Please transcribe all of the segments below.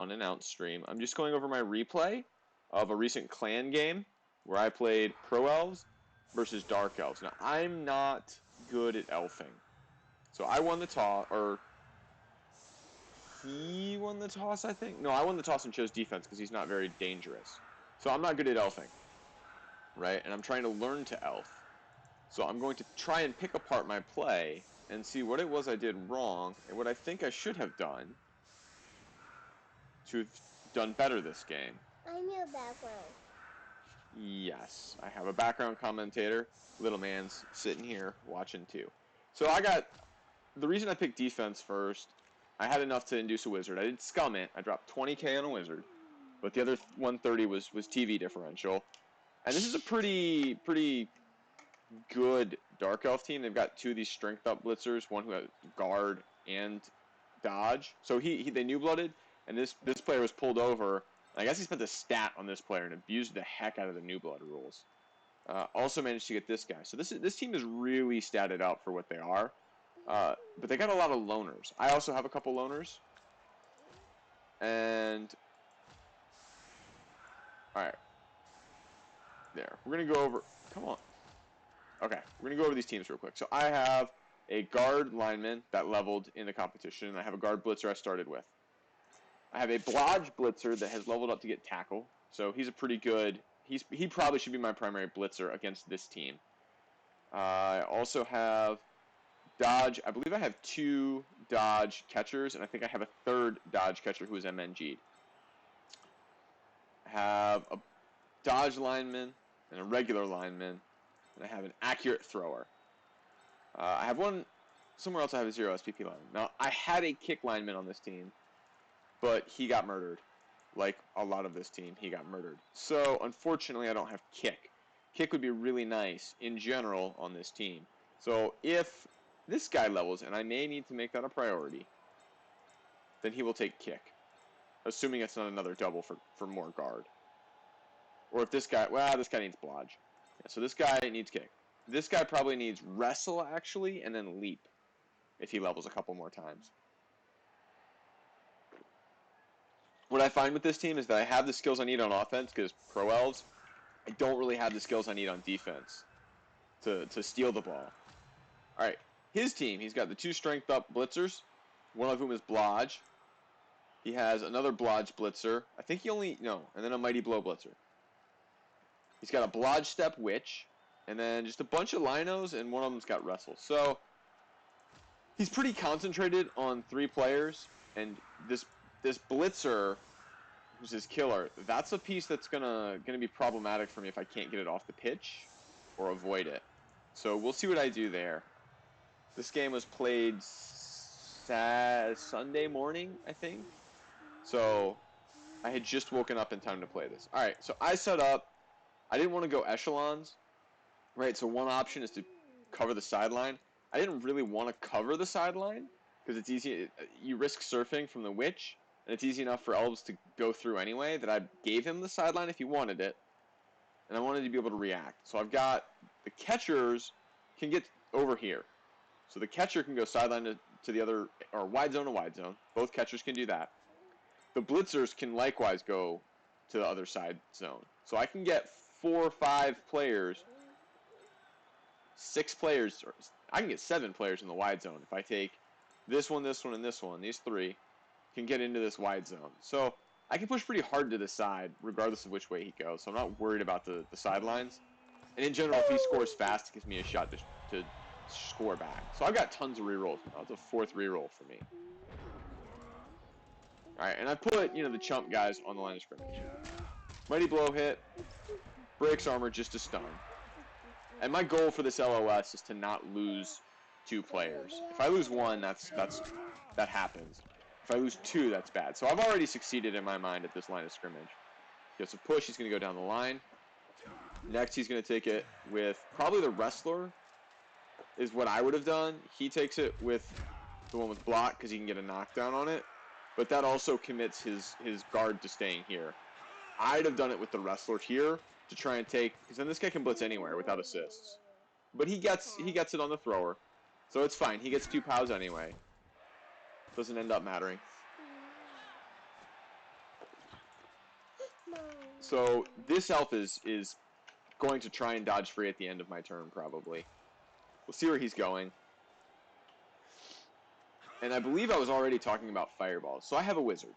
unannounced stream. I'm just going over my replay of a recent clan game where I played Pro Elves versus Dark Elves. Now, I'm not good at elfing. So I won the toss, or he won the toss, I think. No, I won the toss and chose defense because he's not very dangerous. So I'm not good at elfing, right? And I'm trying to learn to elf. So I'm going to try and pick apart my play and see what it was I did wrong and what I think I should have done to have done better this game. I'm your background. Yes, I have a background commentator. Little man's sitting here watching too. So the reason I picked defense first, I had enough to induce a wizard. I didn't scum it. I dropped 20k on a wizard, but the other 130 was TV differential. And this is a pretty good Dark Elf team. They've got two of these strength up blitzers, one who has guard and dodge. So they new blooded, and this player was pulled over. I guess he spent a stat on this player and abused the heck out of the new blood rules. Also managed to get this guy. So this team is really statted out for what they are. But they got a lot of loners. I also have a couple loners. And alright. There. We're gonna go over. Come on. Okay, we're going to go over these teams real quick. So I have a guard lineman that leveled in the competition, and I have a guard blitzer I started with. I have a blodge blitzer that has leveled up to get tackle, so he's a pretty good. He probably should be my primary blitzer against this team. I also have dodge. I believe I have 2 dodge catchers, and I think I have a 3rd dodge catcher who is MNG'd. I have a dodge lineman and a regular lineman. And I have an accurate thrower. I have one somewhere else. I have a 0 SPP lineman. Now I had a kick lineman on this team, but he got murdered. Like a lot of this team, he got murdered. So unfortunately, I don't have kick. Kick would be really nice in general on this team. So if this guy levels, and I may need to make that a priority, then he will take kick, assuming it's not another double for more guard. Or if this guy, this guy needs blodge. Yeah, so this guy needs kick. This guy probably needs wrestle, actually, and then leap if he levels a couple more times. What I find with this team is that I have the skills I need on offense because Pro Elves, I don't really have the skills I need on defense to steal the ball. All right, his team, he's got the 2 strength up blitzers, one of whom is blodge. He has another blodge blitzer. I think and then a mighty blow blitzer. He's got a blodge step witch, and then just a bunch of linos, and one of them's got wrestle. So he's pretty concentrated on 3 players, and this blitzer, who's his killer, that's a piece that's gonna be problematic for me if I can't get it off the pitch or avoid it. So we'll see what I do there. This game was played Sunday morning, I think. So I had just woken up in time to play this. All right, so I set up. I didn't want to go echelons, right? So one option is to cover the sideline. I didn't really want to cover the sideline because it's easy. You risk surfing from the witch, and it's easy enough for Elves to go through anyway that I gave him the sideline if he wanted it, and I wanted to be able to react. So I've got the catchers can get over here. So the catcher can go sideline to the other, or wide zone to wide zone. Both catchers can do that. The blitzers can likewise go to the other side zone. So I can get 4 or 5 players, 6 players, or I can get 7 players in the wide zone if I take this one, and this one. These 3 can get into this wide zone. So I can push pretty hard to the side, regardless of which way he goes. So I'm not worried about the sidelines. And in general, if he scores fast, it gives me a shot to score back. So I've got tons of rerolls now. It's a 4th reroll for me. All right, and I put the chump guys on the line of scrimmage. Mighty blow hit, breaks armor just to stun. And my goal for this LOS is to not lose 2 players. If I lose 1, that happens. If I lose 2, that's bad. So I've already succeeded in my mind at this line of scrimmage. He gets a push, he's going to go down the line. Next, he's going to take it with probably the wrestler is what I would have done. He takes it with the one with block because he can get a knockdown on it. But that also commits his guard to staying here. I'd have done it with the wrestler here to try and take, because then this guy can blitz anywhere without assists. But he gets it on the thrower, so it's fine. He gets 2 pows anyway. Doesn't end up mattering. So this elf is going to try and dodge free at the end of my turn, probably. We'll see where he's going. And I believe I was already talking about fireballs. So I have a wizard.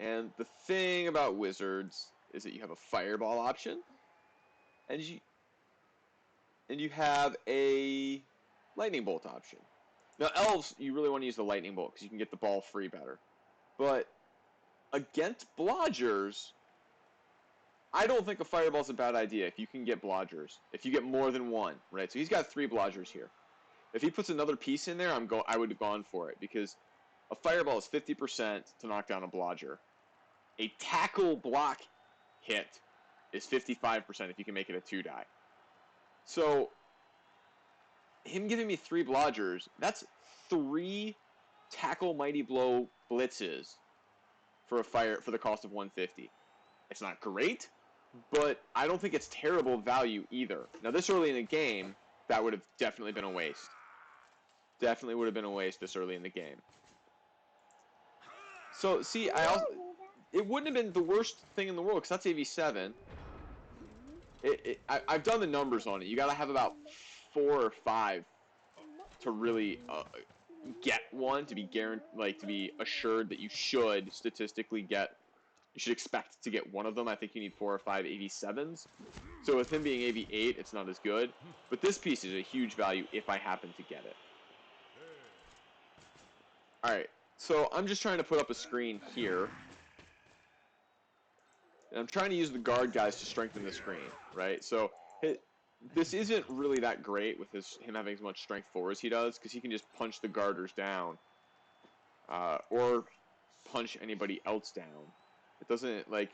And the thing about wizards is that you have a fireball option. And you have a lightning bolt option. Now, elves, you really want to use the lightning bolt because you can get the ball free better. But against blodgers, I don't think a fireball's a bad idea if you can get blodgers. If you get more than one, right? So he's got 3 blodgers here. If he puts another piece in there, I would have gone for it because a fireball is 50% to knock down a blodger. A tackle block hit is 55% if you can make it a 2-die. So him giving me 3 blodgers, that's 3 tackle mighty blow blitzes for the cost of 150. It's not great, but I don't think it's terrible value either. Now this early in the game, that would have definitely been a waste. Definitely would have been a waste this early in the game. So see, it wouldn't have been the worst thing in the world because that's AV7. I've done the numbers on it. You got to have about 4 or 5 to really get one to be to be assured that you should statistically get. You should expect to get one of them. I think you need 4 or 5 AV7s. So with him being AV8, it's not as good. But this piece is a huge value if I happen to get it. Alright, so I'm just trying to put up a screen here. And I'm trying to use the guard guys to strengthen the screen, right? So this isn't really that great with him having as much strength 4 as he does, because he can just punch the guarders down. Or punch anybody else down. It doesn't, like...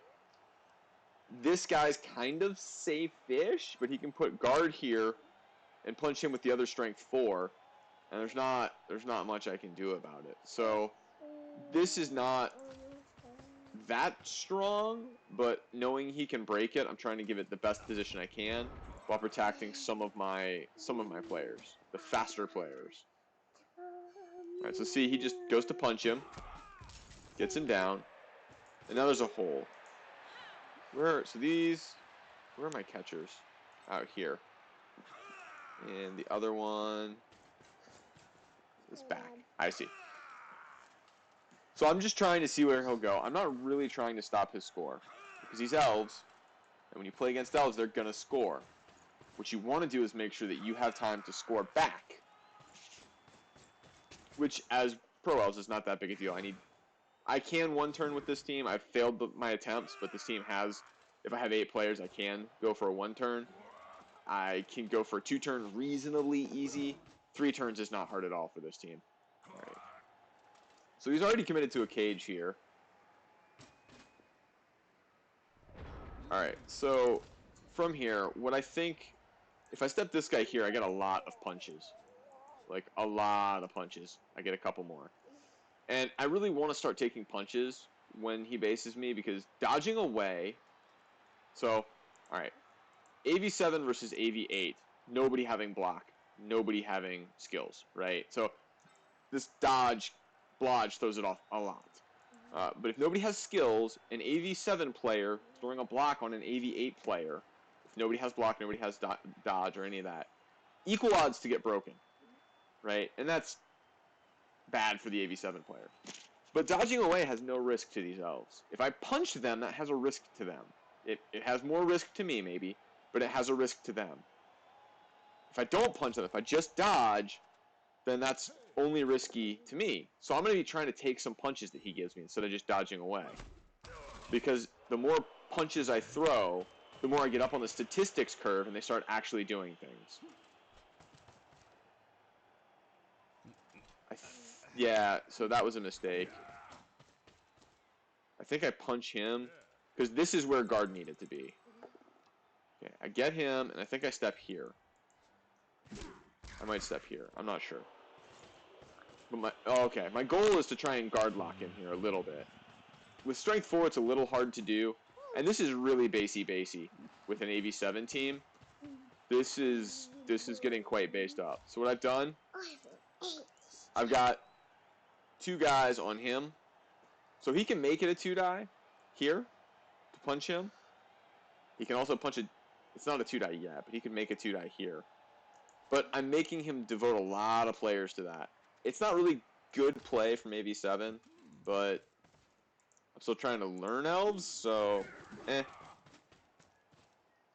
This guy's kind of safe-ish, but he can put guard here and punch him with the other strength 4. And there's not much I can do about it. So this is not that strong, but knowing he can break it, I'm trying to give it the best position I can while protecting some of my players, the faster players. Alright, so see, he just goes to punch him, gets him down, and now there's a hole. Where are my catchers? Out here. And the other one is back. I see. So I'm just trying to see where he'll go. I'm not really trying to stop his score because he's elves, and when you play against elves, they're gonna score. What you want to do is make sure that you have time to score back, which as pro elves is not that big a deal. I can one turn with this team. I've failed my attempts, but this team has. If I have 8 players, I can go for a 1 turn. I can go for a 2 turn reasonably easy. 3 turns is not hard at all for this team. All right. So he's already committed to a cage here. Alright, so from here, what I think, if I step this guy here, I get a lot of punches. Like, a lot of punches. I get a couple more. And I really want to start taking punches when he bases me, because dodging away... So, alright. AV7 versus AV8. Nobody having block. Nobody having skills, right? So, this blodge throws it off a lot. But if nobody has skills, an AV7 player throwing a block on an AV8 player, if nobody has block, nobody has dodge or any of that, equal odds to get broken, right? And that's bad for the AV7 player. But dodging away has no risk to these elves. If I punch them, that has a risk to them. It has more risk to me, maybe, but it has a risk to them. If I don't punch them, if I just dodge, then that's only risky to me. So I'm going to be trying to take some punches that he gives me instead of just dodging away. Because the more punches I throw, the more I get up on the statistics curve and they start actually doing things. Yeah, so that was a mistake. I think I punch him, because this is where guard needed to be. Okay, I get him, and I think I step here. I might step here. I'm not sure. But okay, my goal is to try and guard lock him here a little bit. With strength 4, it's a little hard to do, and this is really basey with an AV7 team. This is getting quite based up. So what I've done, I've got 2 guys on him, so he can make it a 2-die here to punch him. He can also punch it. It's not a 2-die yet, but he can make a 2-die here. But I'm making him devote a lot of players to that. It's not really good play from AV7, but I'm still trying to learn Elves, so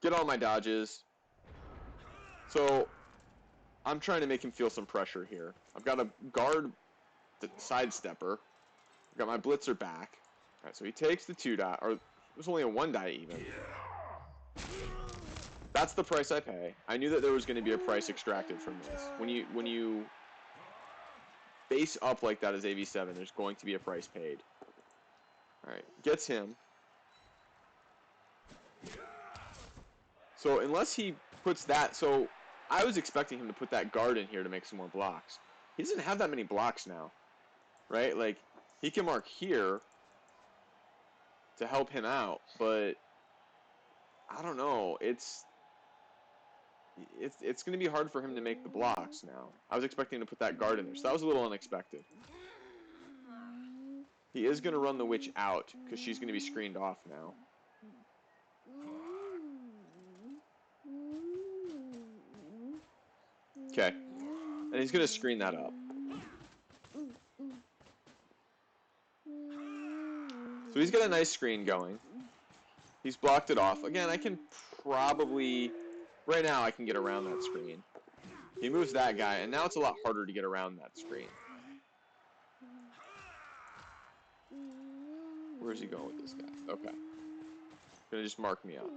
Get all my dodges. So I'm trying to make him feel some pressure here. I've got to guard the sidestepper. I've got my blitzer back. All right, so he takes the 2-die, or it was only a 1-die even. That's the price I pay. I knew that there was going to be a price extracted from this. When you base up like that as AV7, there's going to be a price paid. All right, gets him. So unless he puts that, so I was expecting him to put that guard in here to make some more blocks. He doesn't have that many blocks now, right? Like, he can mark here to help him out, but I don't know. It's going to be hard for him to make the blocks now. I was expecting to put that guard in there, so that was a little unexpected. He is going to run the witch out because she's going to be screened off now. Okay, and he's going to screen that up. So he's got a nice screen going. He's blocked it off. Again, I can probably, right now I can get around that screen. He moves that guy, and now it's a lot harder to get around that screen. Where's he going with this guy? Okay. Gonna just mark me up.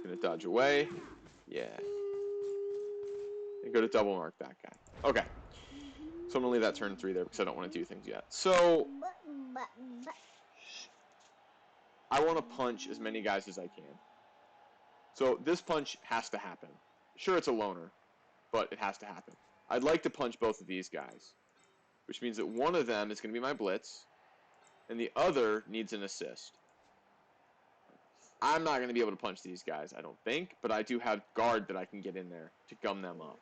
Gonna dodge away. Yeah. And go to double mark that guy. Okay. So I'm gonna leave that turn 3 there because I don't want to do things yet. So I want to punch as many guys as I can. So this punch has to happen. Sure, it's a loner, but it has to happen. I'd like to punch both of these guys, which means that one of them is going to be my blitz, and the other needs an assist. I'm not going to be able to punch these guys, I don't think, but I do have guard that I can get in there to gum them up.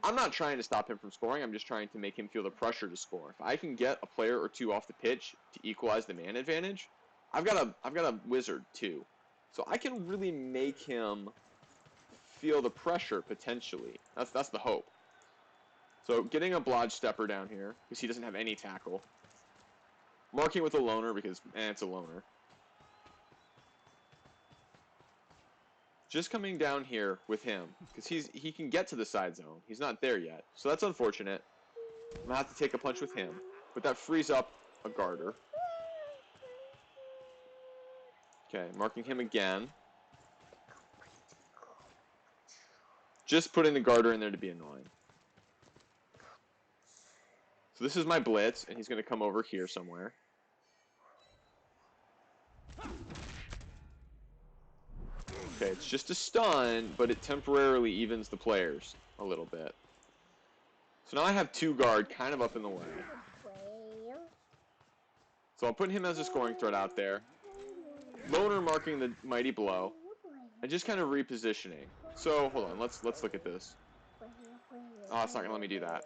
I'm not trying to stop him from scoring, I'm just trying to make him feel the pressure to score. If I can get a player or two off the pitch to equalize the man advantage, I've got a wizard too. So I can really make him feel the pressure potentially. That's the hope. So getting a blodge stepper down here because he doesn't have any tackle. Marking with a loner because it's a loner. Just coming down here with him because he can get to the side zone. He's not there yet, so that's unfortunate. I'm gonna have to take a punch with him, but that frees up a guarder. Okay, marking him again. Just putting the garter in there to be annoying. So this is my blitz, and he's going to come over here somewhere. Okay, it's just a stun, but it temporarily evens the players a little bit. So now I have 2 guard kind of up in the way. So I'll put him as a scoring threat out there. Loner marking the mighty blow. And just kind of repositioning. So, hold on, let's look at this. Oh, it's not going to let me do that.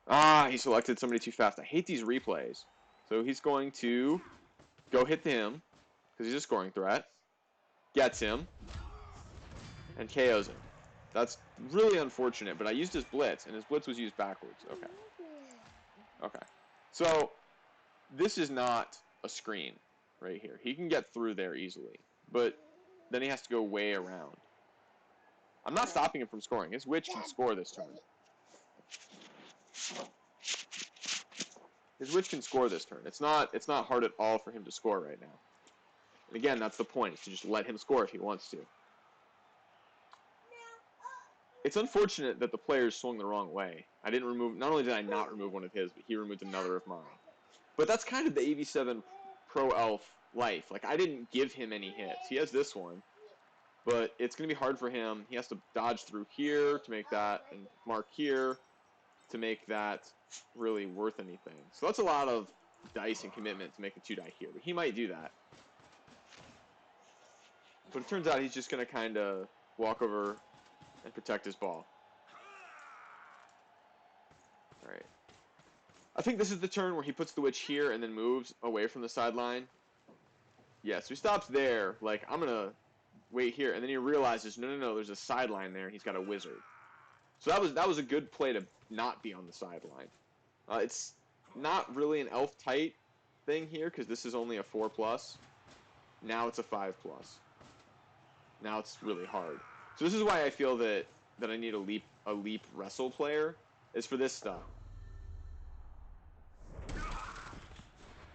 Ah, he selected somebody too fast. I hate these replays. So he's going to go hit him, because he's a scoring threat. Gets him. And KOs him. That's really unfortunate, but I used his blitz, and his blitz was used backwards. Okay. Okay. So, this is not a screen right here. He can get through there easily, but then he has to go way around. I'm not stopping him from scoring. His witch can score this turn. His witch can score this turn. It's not hard at all for him to score right now. And again, that's the point, is to just let him score if he wants to. It's unfortunate that the players swung the wrong way. I didn't remove, not only did I not remove one of his, but he removed another of mine. But that's kind of the AV7 Pro Elf life. Like, I didn't give him any hits. He has this one, but it's going to be hard for him. He has to dodge through here to make that, and mark here to make that really worth anything. So that's a lot of dice and commitment to make a 2-die here, but he might do that. But it turns out he's just going to kind of walk over and protect his ball. Alright. I think this is the turn where he puts the witch here and then moves away from the sideline. Yeah, so he stops there. Like, I'm going to wait here. And then he realizes, no, there's a sideline there. And he's got a wizard. So that was a good play to not be on the sideline. It's not really an elf tight thing here because this is only a 4+. Now it's a 5+. Now it's really hard. So this is why I feel that I need a leap wrestle player is for this stuff.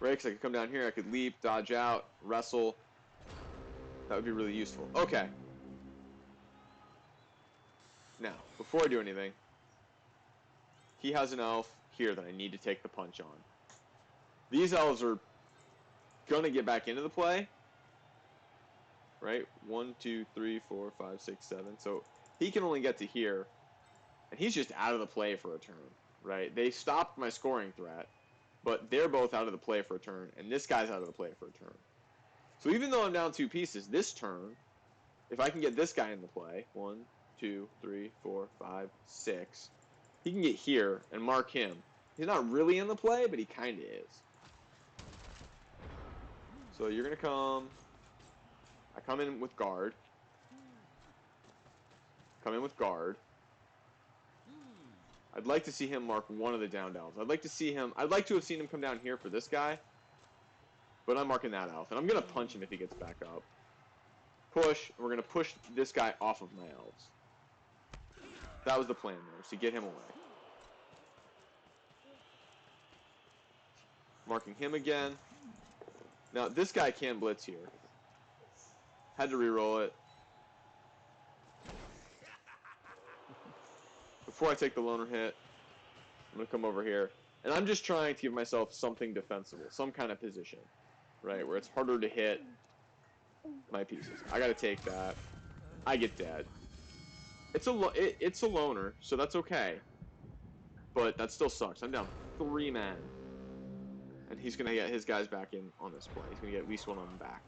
Right, because I could come down here, I could leap, dodge out, wrestle. That would be really useful. Okay. Now, before I do anything, he has an elf here that I need to take the punch on. These elves are going to get back into the play. Right? 1, 2, 3, 4, 5, 6, 7. So he can only get to here. And he's just out of the play for a turn. Right? They stopped my scoring threat. But they're both out of the play for a turn, and this guy's out of the play for a turn. So even though I'm down 2 pieces, this turn, if I can get this guy in the play, 1, 2, 3, 4, 5, 6, he can get here and mark him. He's not really in the play, but he kind of is. So you're going to come. I come in with guard. Come in with guard. I'd like to see him mark one of the downed elves. I'd like to have seen him come down here for this guy. But I'm marking that elf. And I'm going to punch him if he gets back up. Push. And we're going to push this guy off of my elves. That was the plan there, is to get him away. Marking him again. Now, this guy can blitz here. Had to reroll it. Before I take the loner hit, I'm going to come over here. And I'm just trying to give myself something defensible, some kind of position, right, where it's harder to hit my pieces. I got to take that. I get dead. It's a loner, so that's okay. But that still sucks. I'm down 3 men. And he's going to get his guys back in on this play. He's going to get at least one of them back.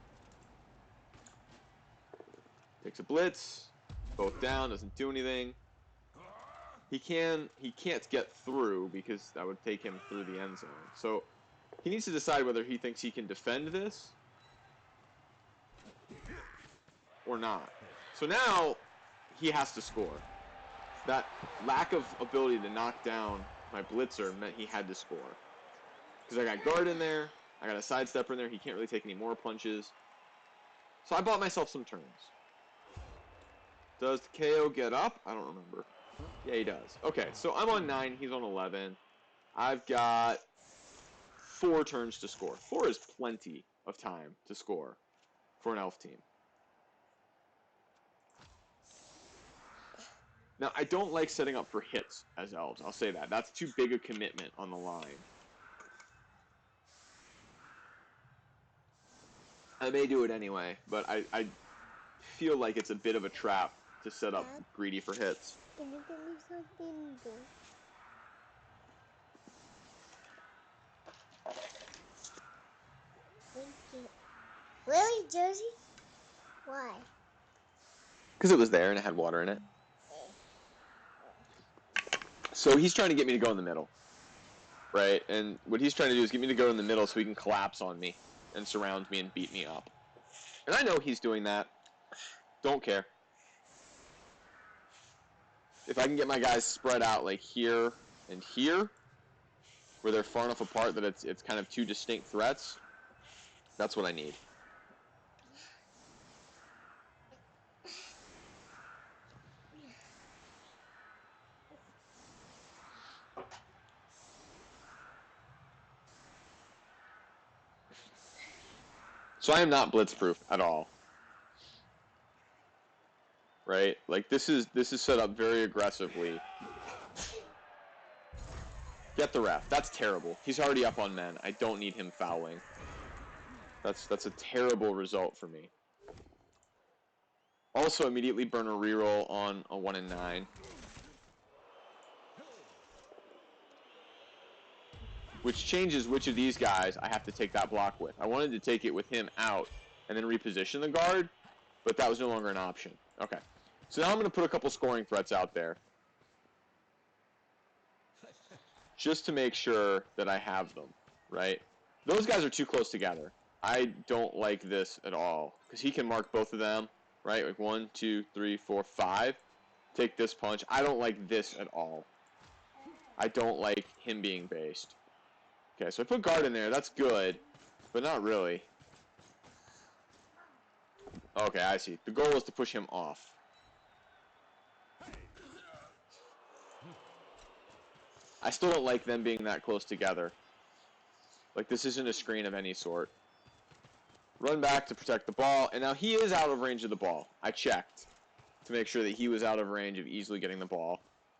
Takes a blitz. Both down. Doesn't do anything. He can't get through because that would take him through the end zone. So he needs to decide whether he thinks he can defend this or not. So now he has to score. That lack of ability to knock down my blitzer meant he had to score. Because I got guard in there, I got a sidestepper in there, he can't really take any more punches. So I bought myself some turns. Does the KO get up? I don't remember. Yeah, he does. Okay, so I'm on 9, he's on 11. I've got 4 turns to score. 4 is plenty of time to score for an elf team. Now, I don't like setting up for hits as elves. I'll say that. That's too big a commitment on the line. I may do it anyway, but I feel like it's a bit of a trap to set up greedy for hits. Can you give me something to Thank you. Really, Josie? Why? Because it was there and it had water in it. So he's trying to get me to go in the middle. Right? And what he's trying to do is get me to go in the middle so he can collapse on me and surround me and beat me up. And I know he's doing that. Don't care. If I can get my guys spread out like here and here, where they're far enough apart that it's kind of 2 distinct threats, that's what I need. So I am not blitzproof at all. Right? Like this is set up very aggressively. Get the ref. That's terrible. He's already up on men. I don't need him fouling. That's a terrible result for me. Also immediately burn a reroll on a 1 and 9. Which changes which of these guys I have to take that block with. I wanted to take it with him out and then reposition the guard, but that was no longer an option. Okay. So now I'm going to put a couple scoring threats out there. just to make sure that I have them, right? Those guys are too close together. I don't like this at all because he can mark both of them, right? Like 1, 2, 3, 4, 5. Take this punch. I don't like this at all. I don't like him being based. Okay, so I put guard in there. That's good, but not really. Okay, I see. The goal is to push him off. I still don't like them being that close together. Like, this isn't a screen of any sort. Run back to protect the ball, and now he is out of range of the ball. I checked to make sure that he was out of range of easily getting the ball.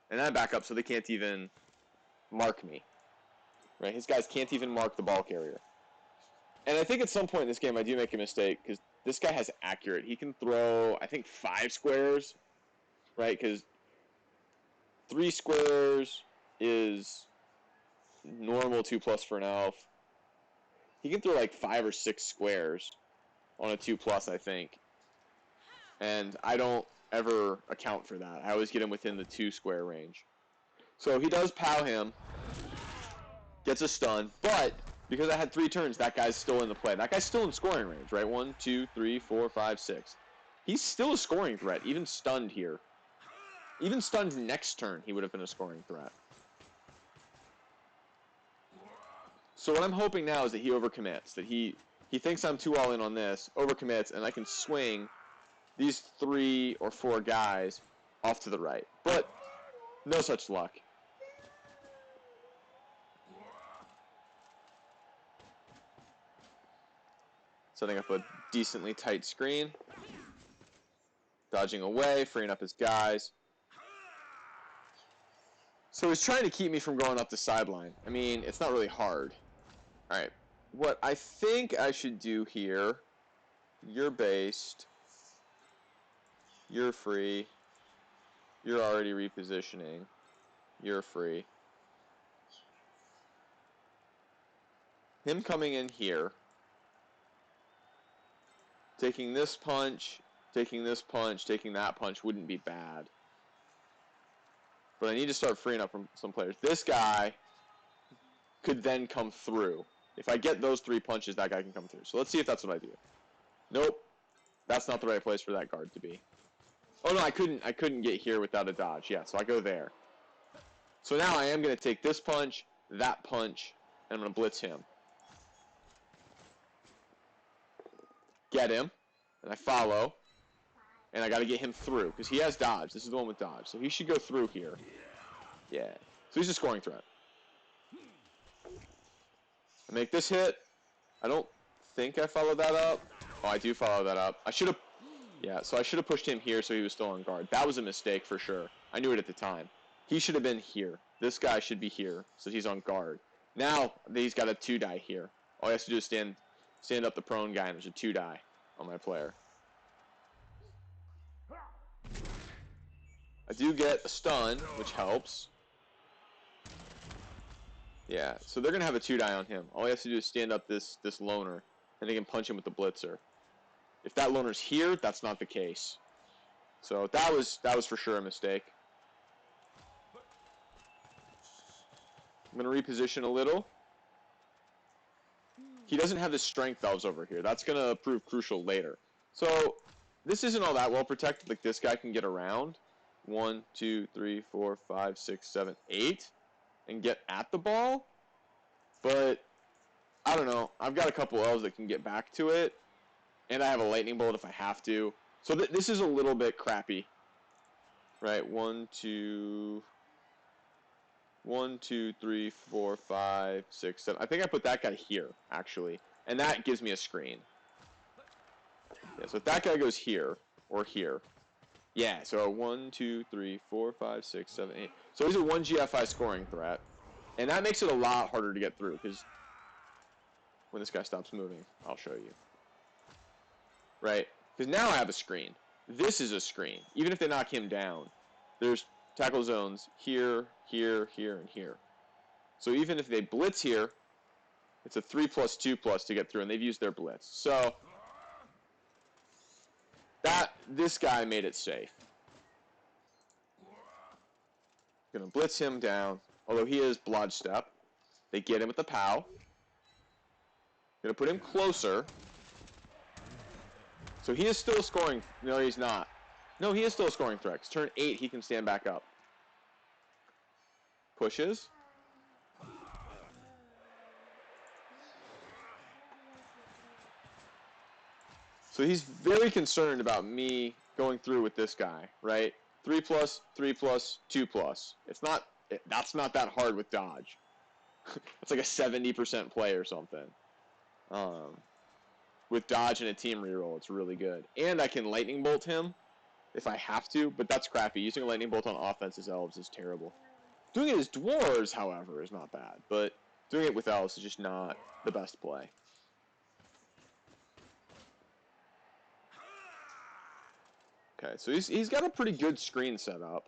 And then I back up so they can't even mark me. Right? His guys can't even mark the ball carrier. And I think at some point in this game I do make a mistake because this guy has accurate. He can throw, I think, 5 squares, right? Because 3 squares is normal 2+ for an elf. He can throw like 5 or 6 squares on a 2+, I think. And I don't ever account for that. I always get him within the 2 square range. So he does POW him, gets a stun, but because I had 3 turns, that guy's still in the play. That guy's still in scoring range, right? 1, 2, 3, 4, 5, 6. He's still a scoring threat, even stunned here. Even stunned next turn, he would have been a scoring threat. So what I'm hoping now is that he overcommits, that he thinks I'm too all in on this, overcommits, and I can swing these 3 or 4 guys off to the right. But no such luck. Setting up a decently tight screen. Dodging away, freeing up his guys. So he's trying to keep me from going up the sideline. I mean, it's not really hard. All right. What I think I should do here, you're based. You're free. You're already repositioning. You're free. Him coming in here. Taking this punch, taking this punch, taking that punch wouldn't be bad. But I need to start freeing up from some players. This guy could then come through. If I get those 3 punches, that guy can come through. So let's see if that's what I do. Nope. That's not the right place for that guard to be. Oh no, I couldn't get here without a dodge. Yeah, so I go there. So now I am going to take this punch, that punch, and I'm going to blitz him. Get him, and I follow, and I got to get him through, because he has dodge. This is the one with dodge, so he should go through here. Yeah, so he's a scoring threat. I make this hit. I don't think I followed that up. Oh, I do follow that up. I should have, yeah, so I should have pushed him here so he was still on guard. That was a mistake for sure. I knew it at the time. He should have been here. This guy should be here, so he's on guard. Now, he's got a 2-die here. All he has to do is stand up the prone guy, and there's a 2-die on my player. I do get a stun, which helps. Yeah, so they're going to have a 2-die on him. All he has to do is stand up this loner, and they can punch him with the blitzer. If that loner's here, that's not the case. So that was for sure a mistake. I'm going to reposition a little. He doesn't have the strength elves over here. That's going to prove crucial later. So this isn't all that well protected. Like, this guy can get around 1, 2, 3, 4, 5, 6, 7, 8 and get at the ball. But I don't know. I've got a couple elves that can get back to it. And I have a lightning bolt if I have to. So this is a little bit crappy. Right? 1, 2, 3, 4, 5, 6, 7. I think I put that guy here, actually. And that gives me a screen. Yeah, so if that guy goes here, or here. Yeah, so 1, 2, 3, 4, 5, 6, 7, 8. So he's a 1 GFI scoring threat. And that makes it a lot harder to get through, because when this guy stops moving, I'll show you. Right? Because now I have a screen. This is a screen. Even if they knock him down, there's tackle zones here, here, here, and here. So even if they blitz here, it's a 3+2+ to get through, and they've used their blitz. So this guy made it safe. Gonna blitz him down. although he is blodge step. They get him with the POW. Gonna put him closer. So he is still scoring. No, he's not. No, he is still a scoring threat. Turn 8, he can stand back up. Pushes. So he's very concerned about me going through with this guy, right? 3+, 3+, 2+. That's not that hard with dodge. It's like a 70% play or something. With dodge and a team reroll, it's really good. And I can lightning bolt him if I have to, but that's crappy. Using a lightning bolt on offense as Elves is terrible. Doing it as dwarves, however, is not bad, but doing it with Elves is just not the best play. Okay, so he's got a pretty good screen set up.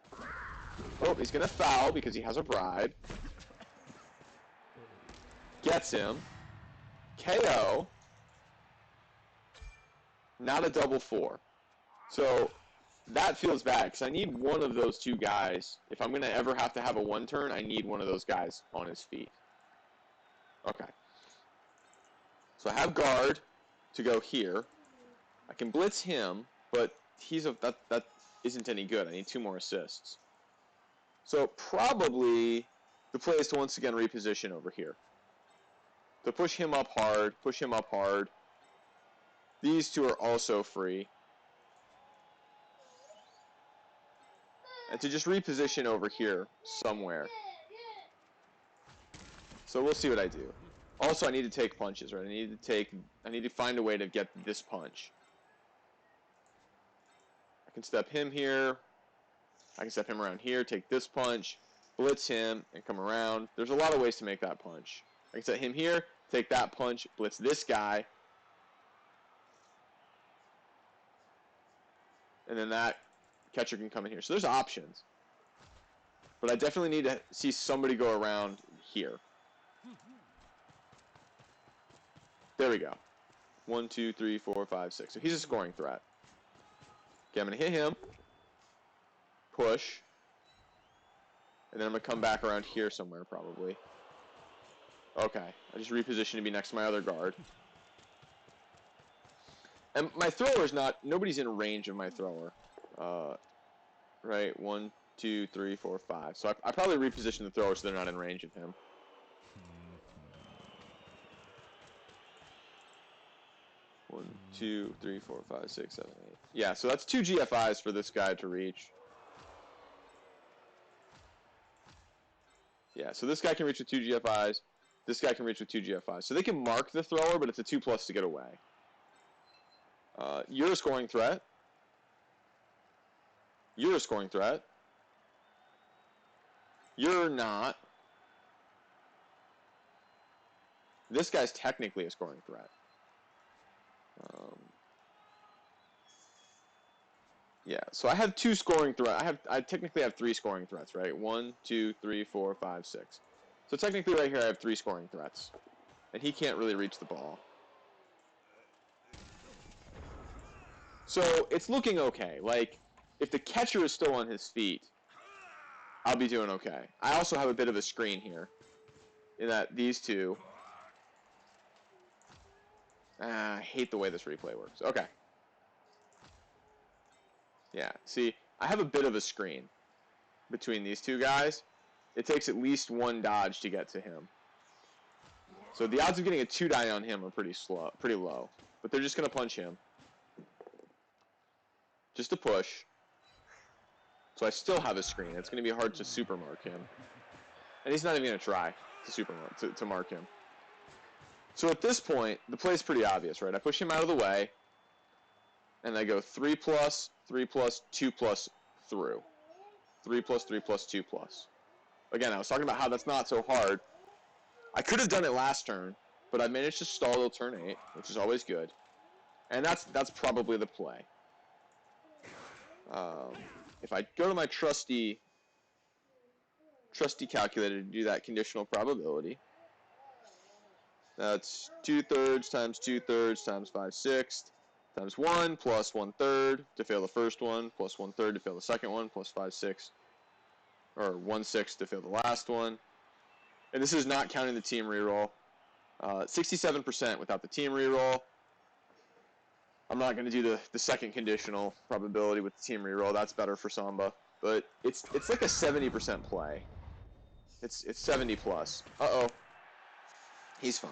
Oh, he's going to foul because he has a bride. Gets him. KO. Not a double 4. So that feels bad because I need one of those two guys. If I'm going to ever have to have a 1 turn, I need one of those guys on his feet. Okay. So I have guard to go here. I can blitz him, but that isn't any good. I need 2 more assists. So probably the play is to once again reposition over here. To push him up hard, push him up hard. These 2 are also free. And to just reposition over here somewhere. So we'll see what I do. Also, I need to take punches, right? I need to find a way to get this punch. I can step him here. I can step him around here, take this punch, blitz him, and come around. There's a lot of ways to make that punch. I can set him here, take that punch, blitz this guy. And then that catcher can come in here. So there's options. But I definitely need to see somebody go around here. There we go. 1, 2, 3, 4, 5, 6. So he's a scoring threat. Okay, I'm going to hit him. Push. And then I'm going to come back around here somewhere, probably. Okay. I just reposition to be next to my other guard. And my thrower's not... Nobody's in range of my thrower. Right? 1, 2, 3, 4, 5. So I probably reposition the thrower so they're not in range of him. One, 2, 3, 4, 5, 6, 7, 8. Yeah, so that's 2 GFIs for this guy to reach. Yeah, so this guy can reach with 2 GFIs. This guy can reach with 2 GFIs. So they can mark the thrower, but it's a 2+ to get away. You're a scoring threat. You're a scoring threat. You're not. This guy's technically a scoring threat. Yeah, so I have 2 scoring threats. I technically have 3 scoring threats, right? 1, 2, 3, 4, 5, 6. So technically right here I have 3 scoring threats. And he can't really reach the ball. So it's looking okay. Like, if the catcher is still on his feet, I'll be doing okay. I also have a bit of a screen here. In that these 2... I hate the way this replay works. Okay. Yeah, see, I have a bit of a screen between these 2 guys. It takes at least 1 dodge to get to him. So the odds of getting a 2-die on him are pretty low. But they're just going to punch him. Just a push. So I still have a screen. It's going to be hard to super mark him. And he's not even going to try to mark him. So at this point, the play's pretty obvious, right? I push him out of the way. And I go 3+, 3+, 2+ through. 3+, 3+, 2+. Again, I was talking about how that's not so hard. I could have done it last turn, but I managed to stall till turn 8, which is always good. And that's probably the play. If I go to my trusty calculator to do that conditional probability, that's 2/3 times 2/3 times 5/6 times 1 plus 1/3 to fail the first one, plus 1/3 to fail the second one, plus 5/6 or 1-6 to fail the last one. And this is not counting the team reroll. 67% without the team reroll. I'm not going to do the second conditional probability with the team reroll. That's better for Samba. But it's like a 70% play. It's 70 plus. Uh-oh. He's fine.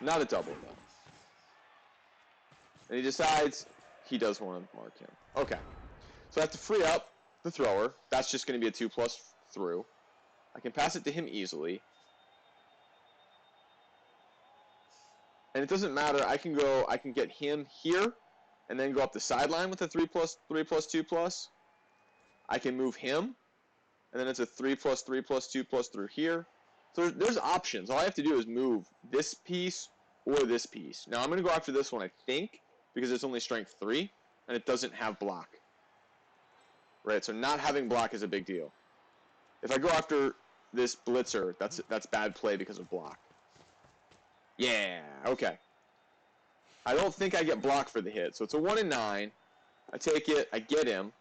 Not a double, though. And he decides he does want to mark him. Okay. So I have to free up the thrower. That's just going to be a 2+ through. I can pass it to him easily. And it doesn't matter. I can get him here and then go up the sideline with a 3+, 2+. I can move him, and then it's a 3+, 2+ through here. So there's options. All I have to do is move this piece or this piece. Now I'm going to go after this one, I think, because it's only strength 3, and it doesn't have block. Right, so not having block is a big deal. If I go after this blitzer, that's bad play because of block. Yeah, okay. I don't think I get block for the hit, so it's a 1 in 9. I take it, I get him.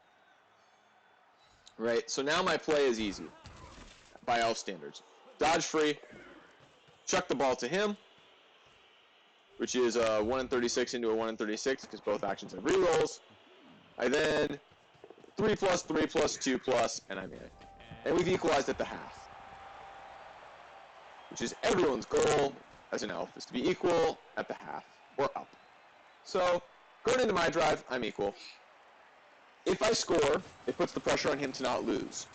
Right, so now my play is easy by Elf standards. Dodge free, chuck the ball to him, which is a 1 in 36 into a 1 in 36 because both actions have rerolls. I then 3+, 2+, and I'm in. And we've equalized at the half, which is everyone's goal as an elf, is to be equal at the half, or up. So, going into my drive, I'm equal. If I score, it puts the pressure on him to not lose.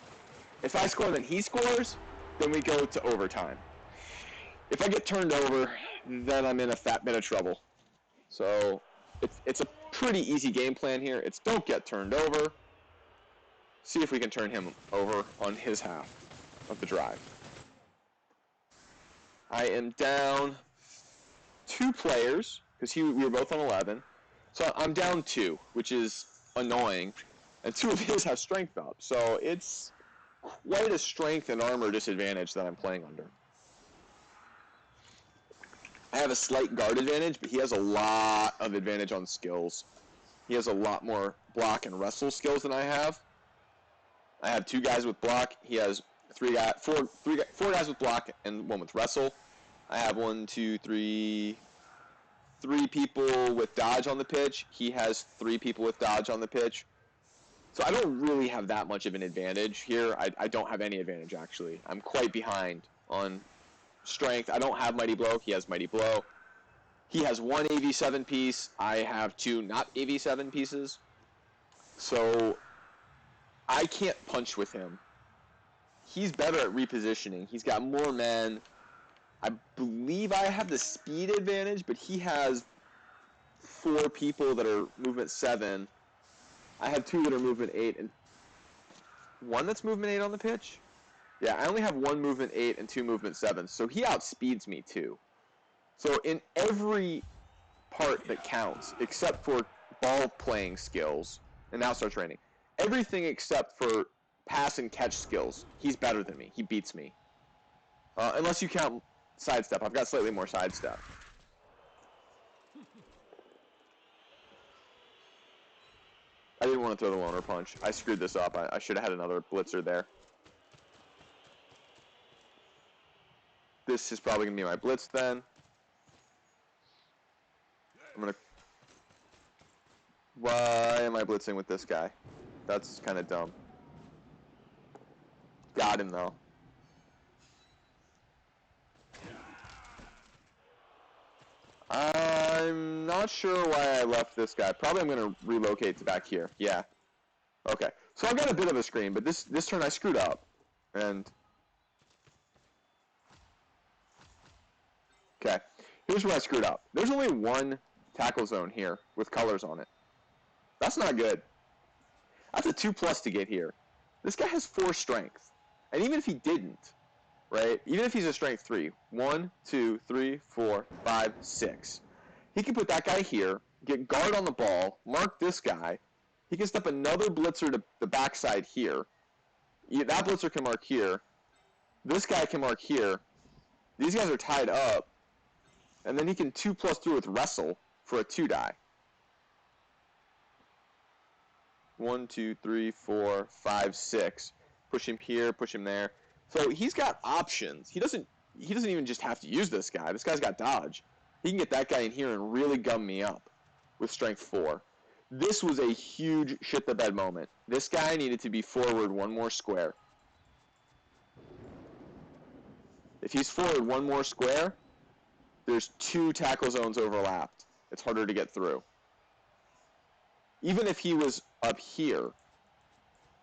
If I score, then he scores, then we go to overtime. If I get turned over, then I'm in a fat bit of trouble. So, it's a pretty easy game plan here. It's don't get turned over. See if we can turn him over on his half of the drive. I am down 2 players, because we were both on 11. So I'm down 2, which is annoying. And 2 of his have strength up. So it's quite a strength and armor disadvantage that I'm playing under. I have a slight guard advantage, but he has a lot of advantage on skills. He has a lot more block and wrestle skills than I have. I have 2 guys with block. He has 4 guys with block and 1 with wrestle. I have 3 people with dodge on the pitch. He has 3 people with dodge on the pitch. So I don't really have that much of an advantage here. I don't have any advantage, actually. I'm quite behind on strength. I don't have Mighty Blow. He has Mighty Blow. He has 1 AV7 piece. I have 2 not AV7 pieces. So I can't punch with him. He's better at repositioning. He's got more men. I believe I have the speed advantage, but he has 4 people that are movement 7. I have 2 that are movement 8, and 1 that's movement 8 on the pitch? Yeah, I only have 1 movement 8 and 2 movement 7, so he outspeeds me too. So in every part that counts, except for ball playing skills, and now start training, everything except for pass and catch skills, he's better than me. He beats me. Unless you count sidestep. I've got slightly more sidestep. I didn't want to throw the loner punch. I screwed this up. I should have had another blitzer there. This is probably going to be my blitz then. I'm going to... Why am I blitzing with this guy? That's kind of dumb. Got him, though. I'm not sure why I left this guy. Probably I'm going to relocate to back here. Yeah. Okay. So I've got a bit of a screen, but this turn I screwed up. And... Okay. Here's where I screwed up. There's only 1 tackle zone here with colors on it. That's not good. That's a 2+ to get here. This guy has 4 strength. And even if he didn't, right? Even if he's a strength 3, 1, 2, 3, 4, 5, 6. He can put that guy here, get guard on the ball, mark this guy. He can step another blitzer to the backside here. That blitzer can mark here. This guy can mark here. These guys are tied up. And then he can 2+ through with wrestle for a 2 die. 1, 2, 3, 4, 5, 6. push him here, push him there. So he's got options. He doesn't even just have to use this guy. This guy's got dodge. He can get that guy in here and really gum me up with strength 4. This was a huge shit the bed moment. This guy needed to be forward one more square. If he's forward one more square, there's 2 tackle zones overlapped. It's harder to get through. Even if he was up here,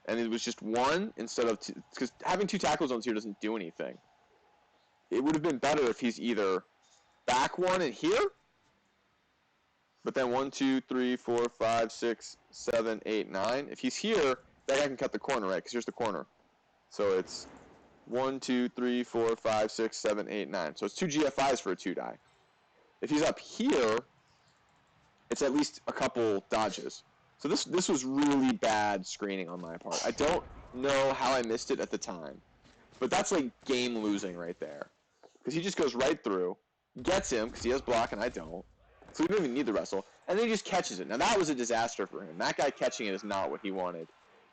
and it was just 1 instead of 2, because having 2 tackle zones here doesn't do anything. It would have been better if he's either back 1 and here, but then 1, 2, 3, 4, 5, 6, 7, 8, 9. If he's here, that guy can cut the corner, right? Because here's the corner. So it's 1, 2, 3, 4, 5, 6, 7, 8, 9. So it's 2 GFIs for a 2 die. If he's up here, it's at least a couple dodges. So this was really bad screening on my part. I don't know how I missed it at the time, but that's like game losing right there. Because he just goes right through, gets him because he has block and I don't. So he didn't even need the wrestle, and then he just catches it. Now that was a disaster for him. That guy catching it is not what he wanted.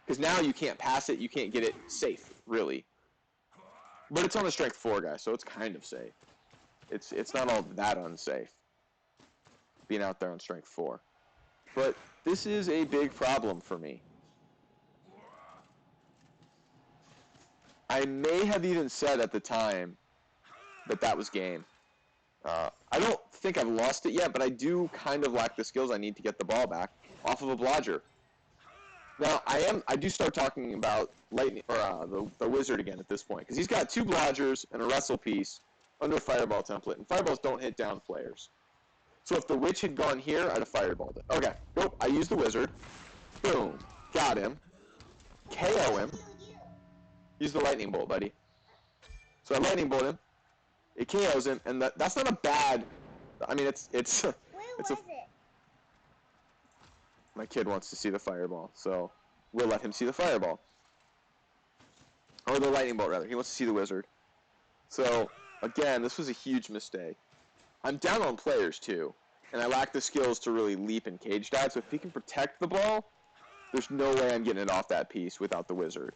Because now you can't pass it, you can't get it safe, really. But it's on a strength 4 guy, so it's kind of safe. It's not all that unsafe, being out there on strength 4. But this is a big problem for me. I may have even said at the time that was game. I don't think I've lost it yet, but I do kind of lack the skills I need to get the ball back off of a blodger. Now, I do start talking about lightning or the wizard again at this point, because he's got 2 blodgers and a wrestle piece under a fireball template, and fireballs don't hit down flares. So if the witch had gone here, I'd have fireballed it. Okay, nope, I used the wizard. Boom, got him. KO him. Use the lightning bolt, buddy. So I lightning bolt him. It KOs him, and that's not a bad. I mean, it's Where was it? My kid wants to see the fireball, so we'll let him see the fireball. Or the lightning bolt, rather. He wants to see the wizard. So, again, this was a huge mistake. I'm down on players, too, and I lack the skills to really leap and cage dive, so if he can protect the ball, there's no way I'm getting it off that piece without the wizard.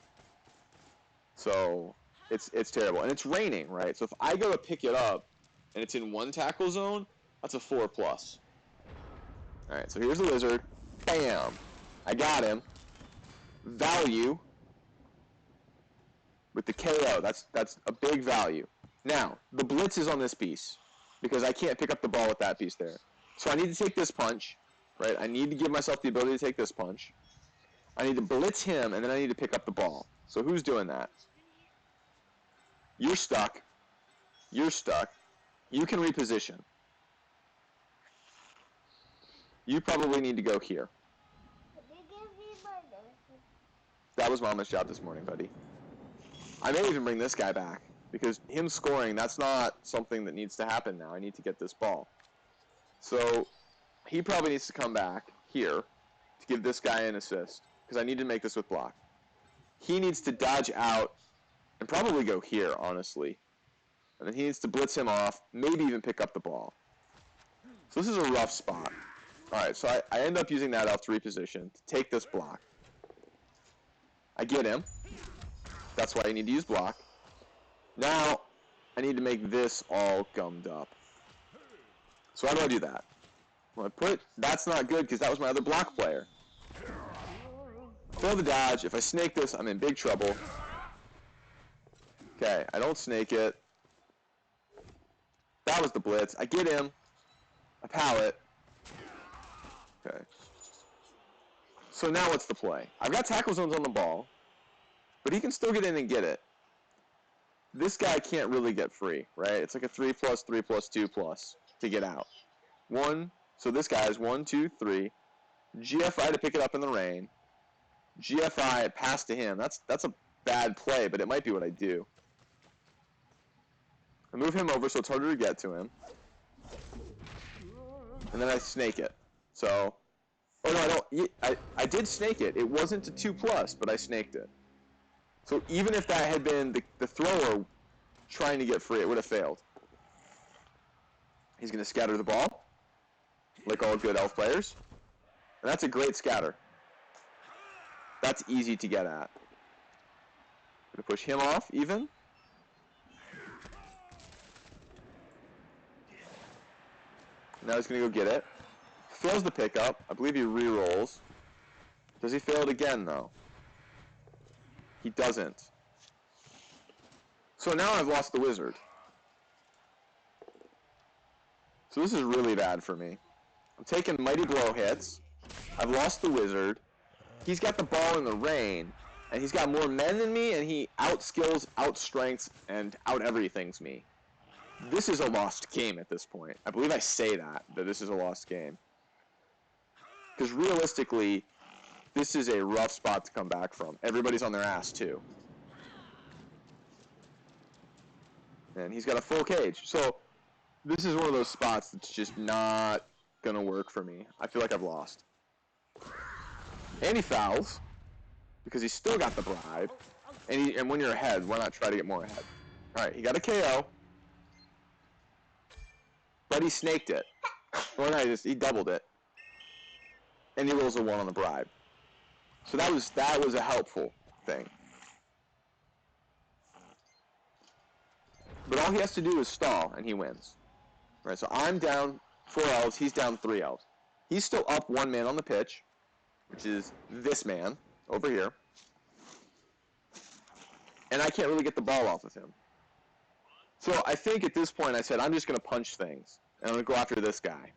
So, it's terrible. And it's raining, right? So if I go to pick it up, and it's in 1 tackle zone, that's a 4+. Alright, so here's the wizard. Bam! I got him. Value with the KO. That's a big value. Now, the blitz is on this piece because I can't pick up the ball with that piece there. So I need to take this punch, right? I need to give myself the ability to take this punch. I need to blitz him, and then I need to pick up the ball. So who's doing that? You're stuck. You're stuck. You can reposition. You probably need to go here. That was Mama's job this morning, buddy. I may even bring this guy back, because him scoring, that's not something that needs to happen now. I need to get this ball. So he probably needs to come back here to give this guy an assist, because I need to make this with block. He needs to dodge out and probably go here, honestly. And then he needs to blitz him off, maybe even pick up the ball. So this is a rough spot. Alright, so I end up using that elf to reposition to take this block. I get him. That's why I need to use block. Now, I need to make this all gummed up. So how do I do that? Well, that's not good because that was my other block player. Throw the dodge. If I snake this, I'm in big trouble. Okay, I don't snake it. That was the blitz. I get him. A pallet. Okay. So now what's the play? I've got tackle zones on the ball, but he can still get in and get it. This guy can't really get free, right? It's like a 3+, 3+, 2+ to get out. So this guy is 1, 2, 3. GFI to pick it up in the rain. GFI pass to him. That's a bad play, but it might be what I do. I move him over so it's harder to get to him. And then I snake it. So, oh no, I don't. I did snake it. It wasn't a 2+, but I snaked it. So even if that had been the thrower trying to get free, it would have failed. He's going to scatter the ball, like all good elf players. And that's a great scatter. That's easy to get at. Gonna push him off even. Now he's gonna go get it. Fails the pickup. I believe he re-rolls. Does he fail it again though? He doesn't. So now I've lost the wizard. So this is really bad for me. I'm taking mighty blow hits. I've lost the wizard. He's got the ball in the rain, and he's got more men than me, and he outskills, outstrengths, and out-everythings me. This is a lost game at this point. I believe I say that this is a lost game. Because realistically, this is a rough spot to come back from. Everybody's on their ass, too. And he's got a full cage. So this is one of those spots that's just not going to work for me. I feel like I've lost. And he fouls, because he's still got the bribe. And when you're ahead, why not try to get more ahead? All right, he got a KO. But he snaked it. Or no, he doubled it. And he rolls a 1 on the bribe. So that was a helpful thing. But all he has to do is stall, and he wins. Right, so I'm down 4 elves, he's down 3 elves. He's still up 1 man on the pitch, which is this man over here. And I can't really get the ball off of him. So I think at this point I said, I'm just going to punch things. And I'm going to go after this guy.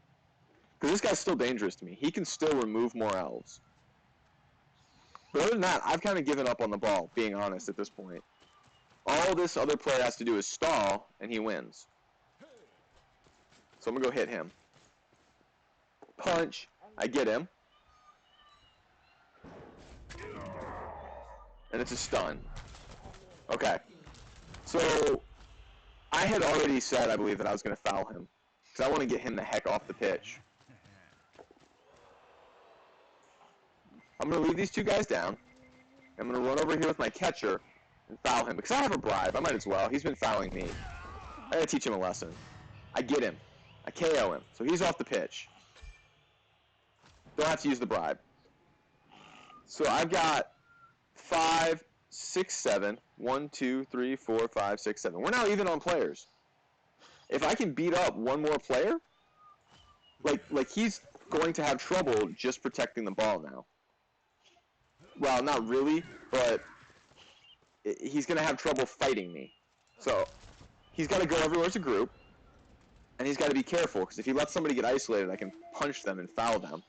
Because this guy's still dangerous to me. He can still remove more elves. But other than that, I've kind of given up on the ball, being honest at this point. All this other player has to do is stall, and he wins. So I'm going to go hit him. Punch. I get him. And it's a stun. Okay. So I had already said, I believe, that I was going to foul him. Because I want to get him the heck off the pitch. I'm going to leave these 2 guys down. I'm going to run over here with my catcher and foul him. Because I have a bribe. I might as well. He's been fouling me. I got to teach him a lesson. I get him. I KO him. So he's off the pitch. Don't have to use the bribe. So I've got 5, 6, 7. 1, 2, 3, 4, 5, 6, 7. We're now even on players. If I can beat up 1 more player, like he's going to have trouble just protecting the ball now. Well, not really, but he's going to have trouble fighting me. So he's got to go everywhere as a group, and he's got to be careful, because if he lets somebody get isolated, I can punch them and foul them.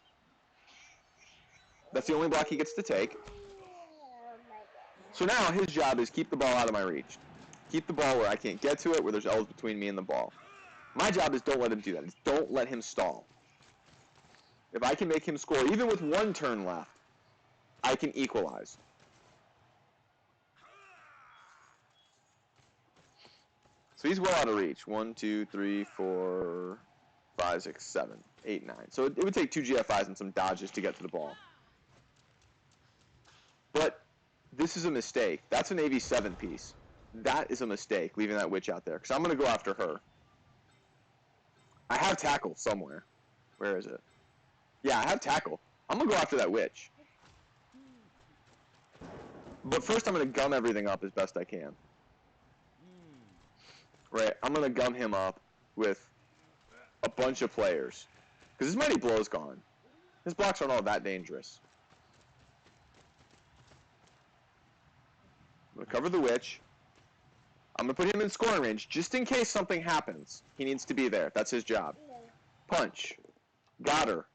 That's the only block he gets to take. So now his job is keep the ball out of my reach. Keep the ball where I can't get to it, where there's elves between me and the ball. My job is don't let him do that. Don't let him stall. If I can make him score, even with 1 turn left, I can equalize. So he's well out of reach. 1, 2, 3, 4, 5, 6, 7, 8, 9. So it would take 2 GFIs and some dodges to get to the ball. But this is a mistake. That's an AV7 piece. That is a mistake, leaving that witch out there. Because I'm going to go after her. I have tackle somewhere. Where is it? Yeah, I have tackle. I'm going to go after that witch. But first I'm going to gum everything up as best I can. Right, I'm going to gum him up with a bunch of players. Because his mighty blow's gone. His blocks aren't all that dangerous. I'm going to cover the witch. I'm going to put him in scoring range just in case something happens. He needs to be there. That's his job. Punch. Got her.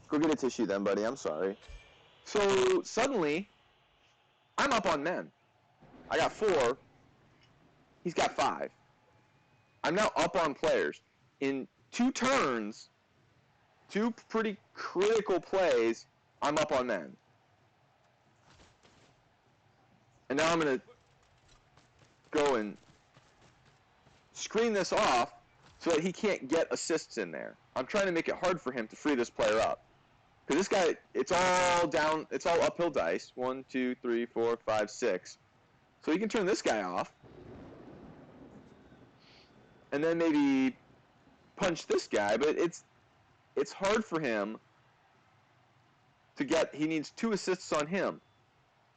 Go get a tissue then, buddy. I'm sorry. So suddenly, I'm up on men. I got 4. He's got 5. I'm now up on players. In 2 turns, 2 pretty critical plays, I'm up on men. And now I'm going to go and screen this off so that he can't get assists in there. I'm trying to make it hard for him to free this player up. Because this guy, it's all uphill dice. 1, 2, 3, 4, 5, 6. So he can turn this guy off. And then maybe punch this guy, but it's hard for him he needs 2 assists on him.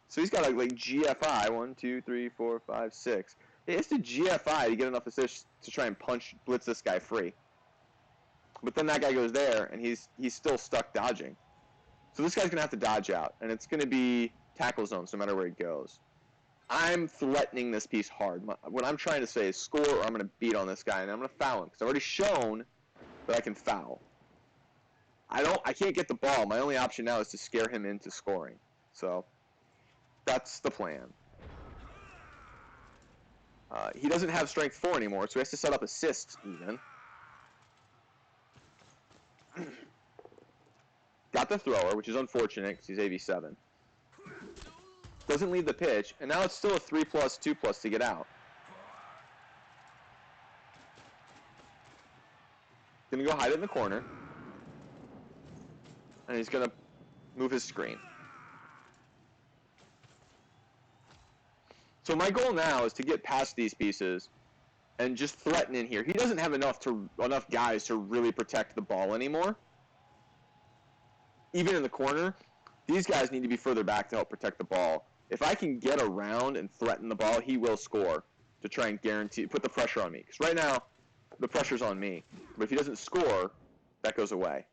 So he's got like GFI, 1, 2, 3, 4, 5, 6. He has to GFI to get enough assists to try and blitz this guy free. But then that guy goes there, and he's still stuck dodging. So this guy's going to have to dodge out, and it's going to be tackle zones no matter where he goes. I'm threatening this piece hard. What I'm trying to say is score, or I'm going to beat on this guy, and I'm going to foul him, because I've already shown that I can foul. I can't get the ball. My only option now is to scare him into scoring. So that's the plan. He doesn't have strength 4 anymore, so he has to set up assists even. Got the thrower, which is unfortunate because he's AV7. Doesn't lead the pitch, and now it's still a 3+, 2+ to get out. Gonna go hide it in the corner. And he's gonna move his screen. So my goal now is to get past these pieces and just threaten in here. He doesn't have enough guys to really protect the ball anymore. Even in the corner, these guys need to be further back to help protect the ball. If I can get around and threaten the ball, he will score to try and put the pressure on me. Because right now, the pressure's on me. But if he doesn't score, that goes away.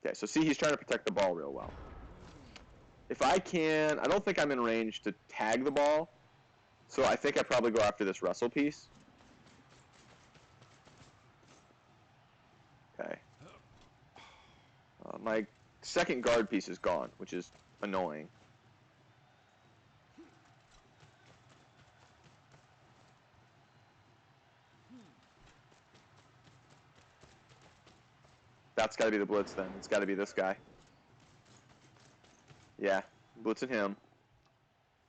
Okay, so see, he's trying to protect the ball real well. If I can, I don't think I'm in range to tag the ball, so I think I probably go after this wrestle piece. Okay. My second guard piece is gone, which is annoying. That's got to be the blitz then. It's got to be this guy. Yeah, blitzing him.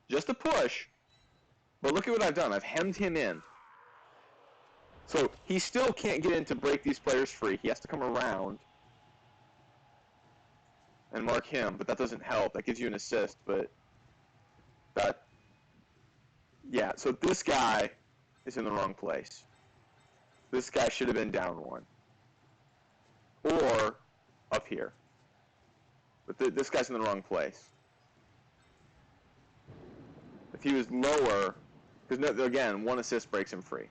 Just a push, but look at what I've done. I've hemmed him in. So he still can't get in to break these players free. He has to come around and mark him, but that doesn't help. That gives you an assist, but that... Yeah, so this guy is in the wrong place. This guy should have been down 1. Or up here. But this guy's in the wrong place. If he was lower, because again, 1 assist breaks him free.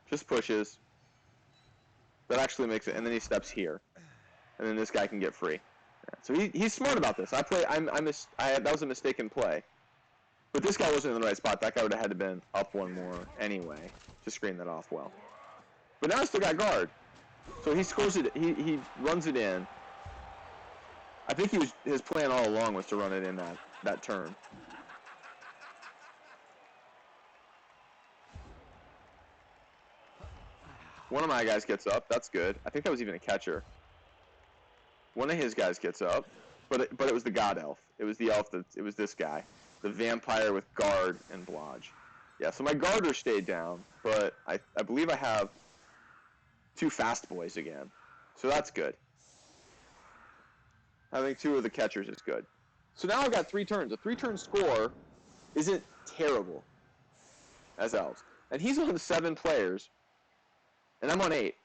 Just pushes. That actually makes it, and then he steps here. And then this guy can get free. Yeah, so he's smart about this. That was a mistaken play. But this guy wasn't in the right spot. That guy would have had to been up 1 more anyway to screen that off well. But now I still got guard. So he scores it. He runs it in. I think his plan all along was to run it in that turn. One of my guys gets up. That's good. I think that was even a catcher. One of his guys gets up, but it was the god elf. It was the elf it was this guy, the vampire with guard and blodge. Yeah. So my guarder stayed down, but I believe I have 2 fast boys again. So that's good. Having 2 of the catchers is good. So now I've got 3 turns. A 3-turn score isn't terrible as Elves. And he's on 7 players, and I'm on 8.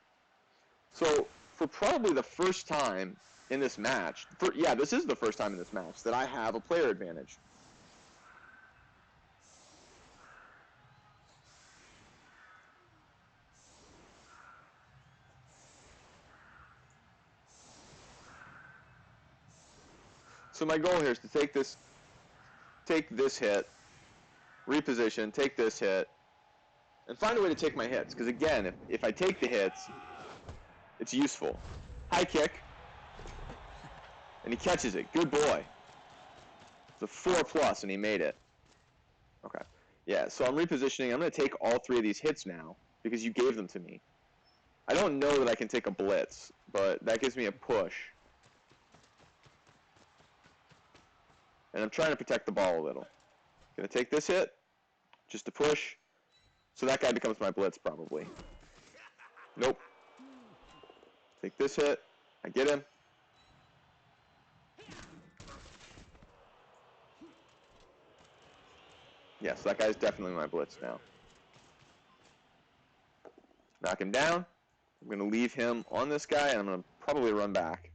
So for probably the first time in this match, this is the first time in this match that I have a player advantage. So my goal here is to take this hit, reposition, take this hit, and find a way to take my hits. Because again, if I take the hits, it's useful. High kick, and he catches it. Good boy. It's a 4+, and he made it. Okay. Yeah, so I'm repositioning. I'm going to take all 3 of these hits now because you gave them to me. I don't know that I can take a blitz, but that gives me a push. And I'm trying to protect the ball a little. Gonna take this hit, just to push. So that guy becomes my blitz, probably. Nope. Take this hit. I get him. Yeah, so that guy's definitely my blitz now. Knock him down. I'm going to leave him on this guy, and I'm going to probably run back.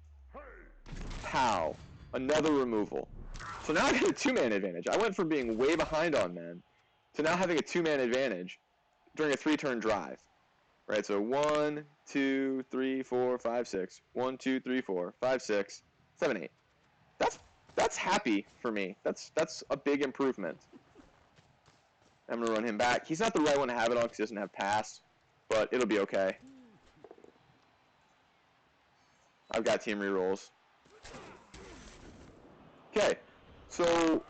Pow. Another removal. So now I got a two-man advantage. I went from being way behind on men to now having a two-man advantage during a three-turn drive. Right, so 1, 2, 3, 4, 5, 6. 1, 2, 3, 4, 5, 6, 7, 8. That's happy for me. That's a big improvement. I'm going to run him back. He's not the right one to have it on because he doesn't have pass, but it'll be okay. I've got team rerolls. Okay, so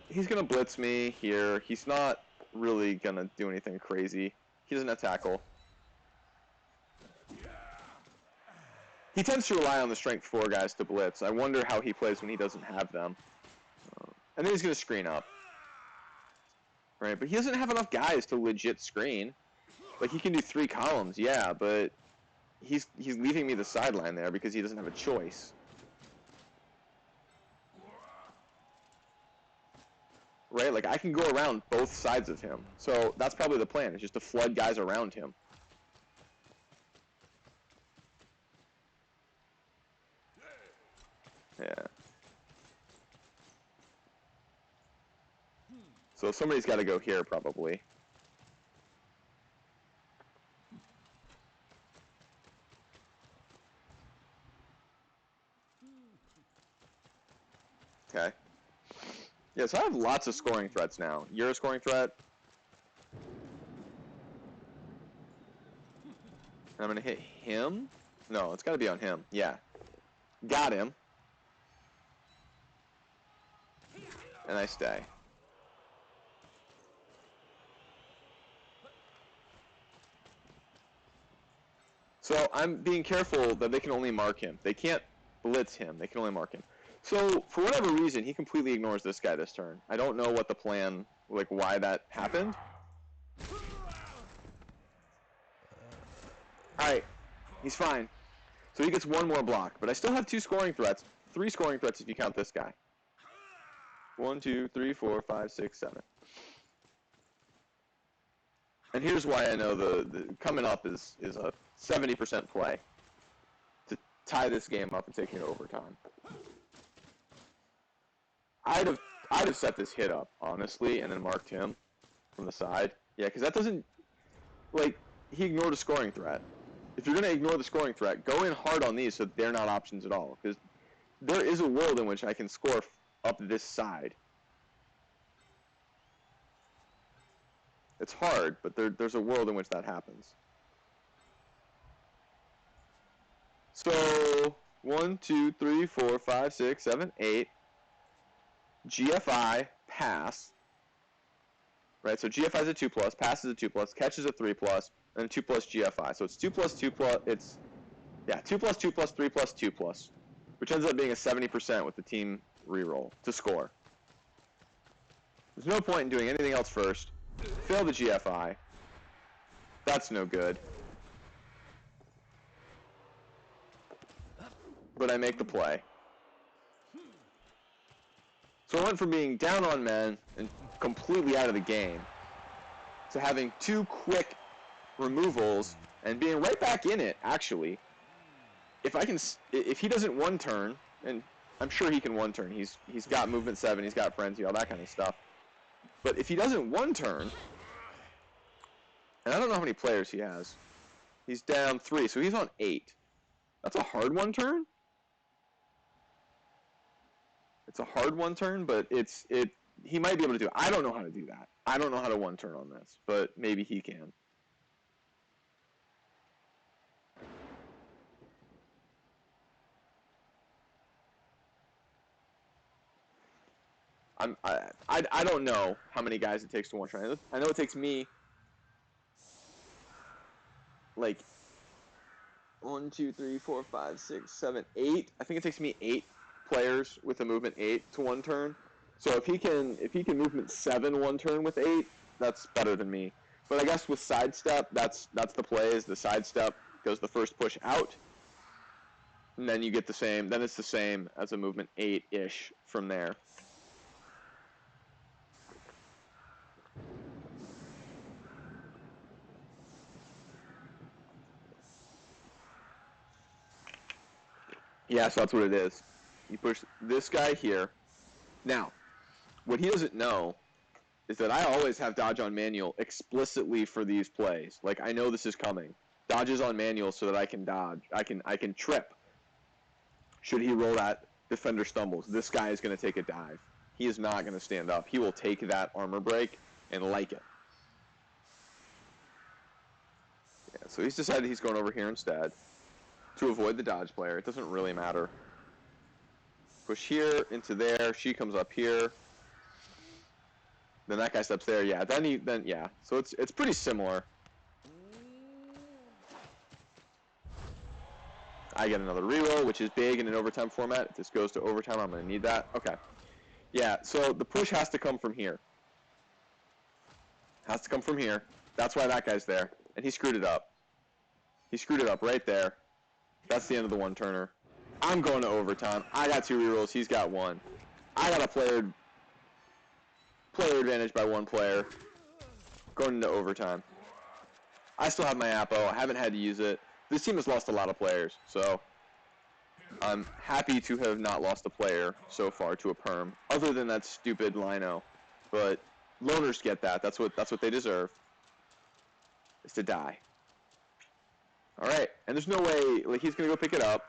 he's going to blitz me here. He's not really going to do anything crazy. He doesn't have tackle. He tends to rely on the strength 4 guys to blitz. I wonder how he plays when he doesn't have them. And then he's going to screen up. Right, but he doesn't have enough guys to legit screen. Like, he can do 3 columns, yeah, but he's leaving me the sideline there because he doesn't have a choice. Right, like, I can go around both sides of him. So that's probably the plan, is just to flood guys around him. Yeah. So somebody's got to go here, probably. Okay. Yeah, so I have lots of scoring threats now. You're a scoring threat. And I'm going to hit him. No, it's got to be on him. Yeah. Got him. And I stay. So I'm being careful that they can only mark him. They can't blitz him. They can only mark him. So for whatever reason, he completely ignores this guy this turn. I don't know what the plan, like why that happened. All right, he's fine. So he gets 1 more block, but I still have 2 scoring threats. 3 scoring threats if you count this guy. 1, 2, 3, 4, 5, 6, 7. And here's why I know the coming up is a 70% play to tie this game up and take it to overtime. I'd have set this hit up, honestly, and then marked him from the side. Yeah, because that doesn't, like, he ignored a scoring threat. If you're going to ignore the scoring threat, go in hard on these so they're not options at all. Because there is a world in which I can score up this side. It's hard, but there's a world in which that happens. So, 1, 2, 3, 4, 5, 6, 7, 8. GFI, pass. Right, so GFI is a 2+, pass is a 2+, catch is a 3+, and 2+ GFI. So it's 2+, 2+, it's, yeah, 2+, 2+, 3+, 2+, which ends up being a 70% with the team reroll to score. There's no point in doing anything else first. Fail the GFI. That's no good. But I make the play. So I went from being down on men and completely out of the game to having 2 quick removals and being right back in it, actually. If he doesn't 1-turn, and I'm sure he can 1-turn. He's got movement 7, he's got frenzy, all that kind of stuff. But if he doesn't 1-turn, and I don't know how many players he has. He's down 3, so he's on 8. That's a hard 1-turn. It's a hard 1-turn, but he might be able to do it. I don't know how to do that. I don't know how to 1-turn on this, but maybe he can. I don't know how many guys it takes to 1-turn. I know it takes me like 1, 2, 3, 4, 5, 6, 7, 8. I think it takes me 8 players with a movement 8 to 1-turn. So if he can movement 7 1-turn with 8, that's better than me. But I guess with sidestep, that's the play. Is the sidestep goes the first push out, and then you get the same. Then it's the same as a movement 8-ish from there. Yeah, so that's what it is. You push this guy here. Now, what he doesn't know is that I always have dodge on manual explicitly for these plays. Like, I know this is coming. Dodge is on manual so that I can dodge. I can trip. Should he roll that defender stumbles, this guy is going to take a dive. He is not going to stand up. He will take that armor break and like it. Yeah, so he's decided he's going over here instead to avoid the dodge player. It doesn't really matter. Push here into there. She comes up here. Then that guy steps there. Yeah. Then yeah. So it's pretty similar. I get another reroll, which is big in an overtime format. If this goes to overtime, I'm going to need that. Okay. Yeah. So the push has to come from here. Has to come from here. That's why that guy's there, and he screwed it up. He screwed it up right there. That's the end of the one-turner. I'm going to overtime. I got 2 rerolls. He's got 1. I got a player advantage by 1 player. Going into overtime. I still have my Apo. I haven't had to use it. This team has lost a lot of players, so I'm happy to have not lost a player so far to a perm, other than that stupid Lino. But loners get that. That's what they deserve. Is to die. All right, and there's no way, like, he's gonna go pick it up,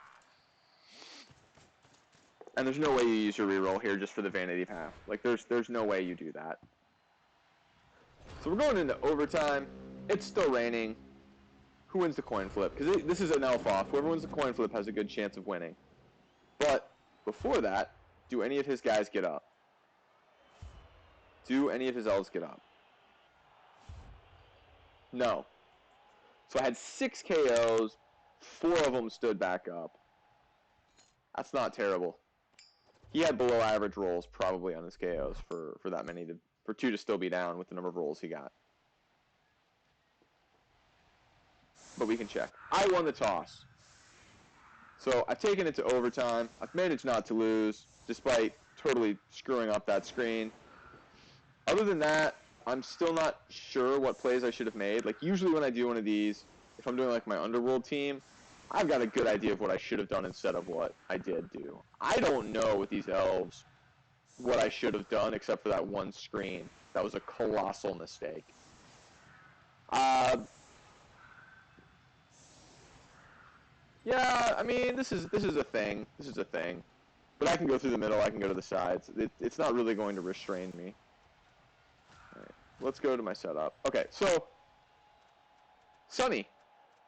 and there's no way you use your reroll here just for the vanity path. Like, there's no way you do that. So we're going into overtime. It's still raining. Who wins the coin flip? Because this is an elf off. Whoever wins the coin flip has a good chance of winning. But before that, do any of his guys get up? Do any of his elves get up? No. So I had 6 KOs. 4 of them stood back up. That's not terrible. He had below average rolls probably on his KOs for that many for 2 to still be down with the number of rolls he got. But we can check. I won the toss. So I've taken it to overtime. I've managed not to lose, despite totally screwing up that screen. Other than that, I'm still not sure what plays I should have made. Like, usually when I do one of these, if I'm doing like my Underworld team, I've got a good idea of what I should have done instead of what I did do. I don't know with these elves what I should have done except for that one screen. That was a colossal mistake. Yeah, I mean, this is a thing. This is a thing. But I can go through the middle. I can go to the sides. It's not really going to restrain me. All right, let's go to my setup. Okay, so Sunny,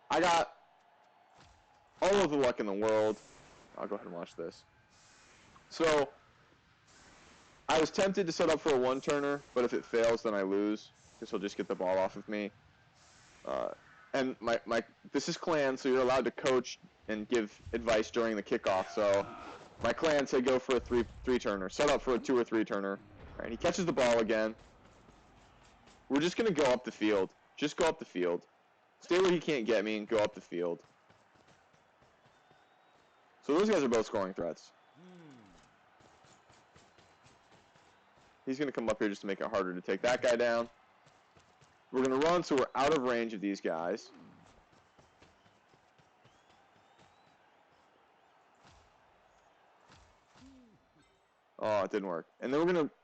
I got all of the luck in the world. I'll go ahead and watch this. So I was tempted to set up for a one-turner, but if it fails, then I lose, because he'll just get the ball off of me. And this is clan, so you're allowed to coach and give advice during the kickoff. So my clan said go for a three-turner, set up for a 2 or 3-turner. All right, he catches the ball again. We're just gonna go up the field. Just go up the field. Stay where he can't get me and go up the field. So those guys are both scoring threats. He's going to come up here just to make it harder to take that guy down. We're going to run so we're out of range of these guys. Oh, it didn't work. And then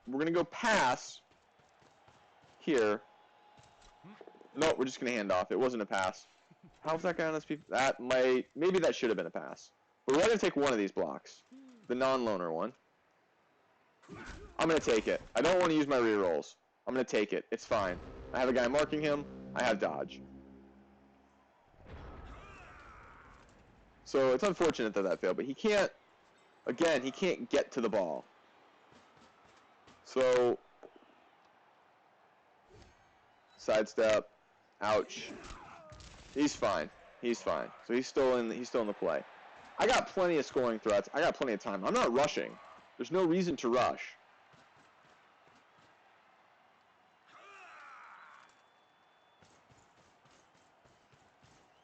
we're gonna go pass here. No, we're just gonna hand off. It wasn't a pass. How's that guy on SP? Maybe that should have been a pass. But we're gonna take one of these blocks, the non-loner one. I'm gonna take it. I don't want to use my rerolls. I'm gonna take it. It's fine. I have a guy marking him. I have dodge. So it's unfortunate that failed, but he can't. Again, he can't get to the ball. So sidestep. Ouch. He's fine. He's fine. So he's still in the play. I got plenty of scoring threats. I got plenty of time. I'm not rushing. There's no reason to rush.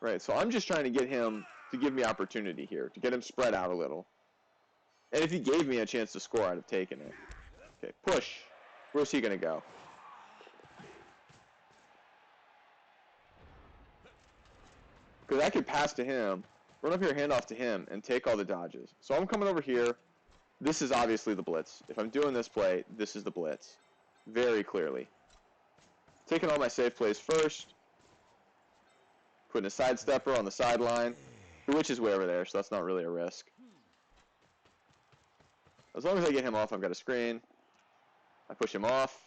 Right, so I'm just trying to get him to give me opportunity here, to get him spread out a little. And if he gave me a chance to score, I'd have taken it. Okay, push. Where's he going to go? Because I could pass to him, run up here, hand off to him, and take all the dodges. So I'm coming over here. This is obviously the blitz. If I'm doing this play, this is the blitz. Very clearly. Taking all my safe plays first. Putting a sidestepper on the sideline. The witch is way over there, so that's not really a risk. As long as I get him off, I've got a screen. I push him off.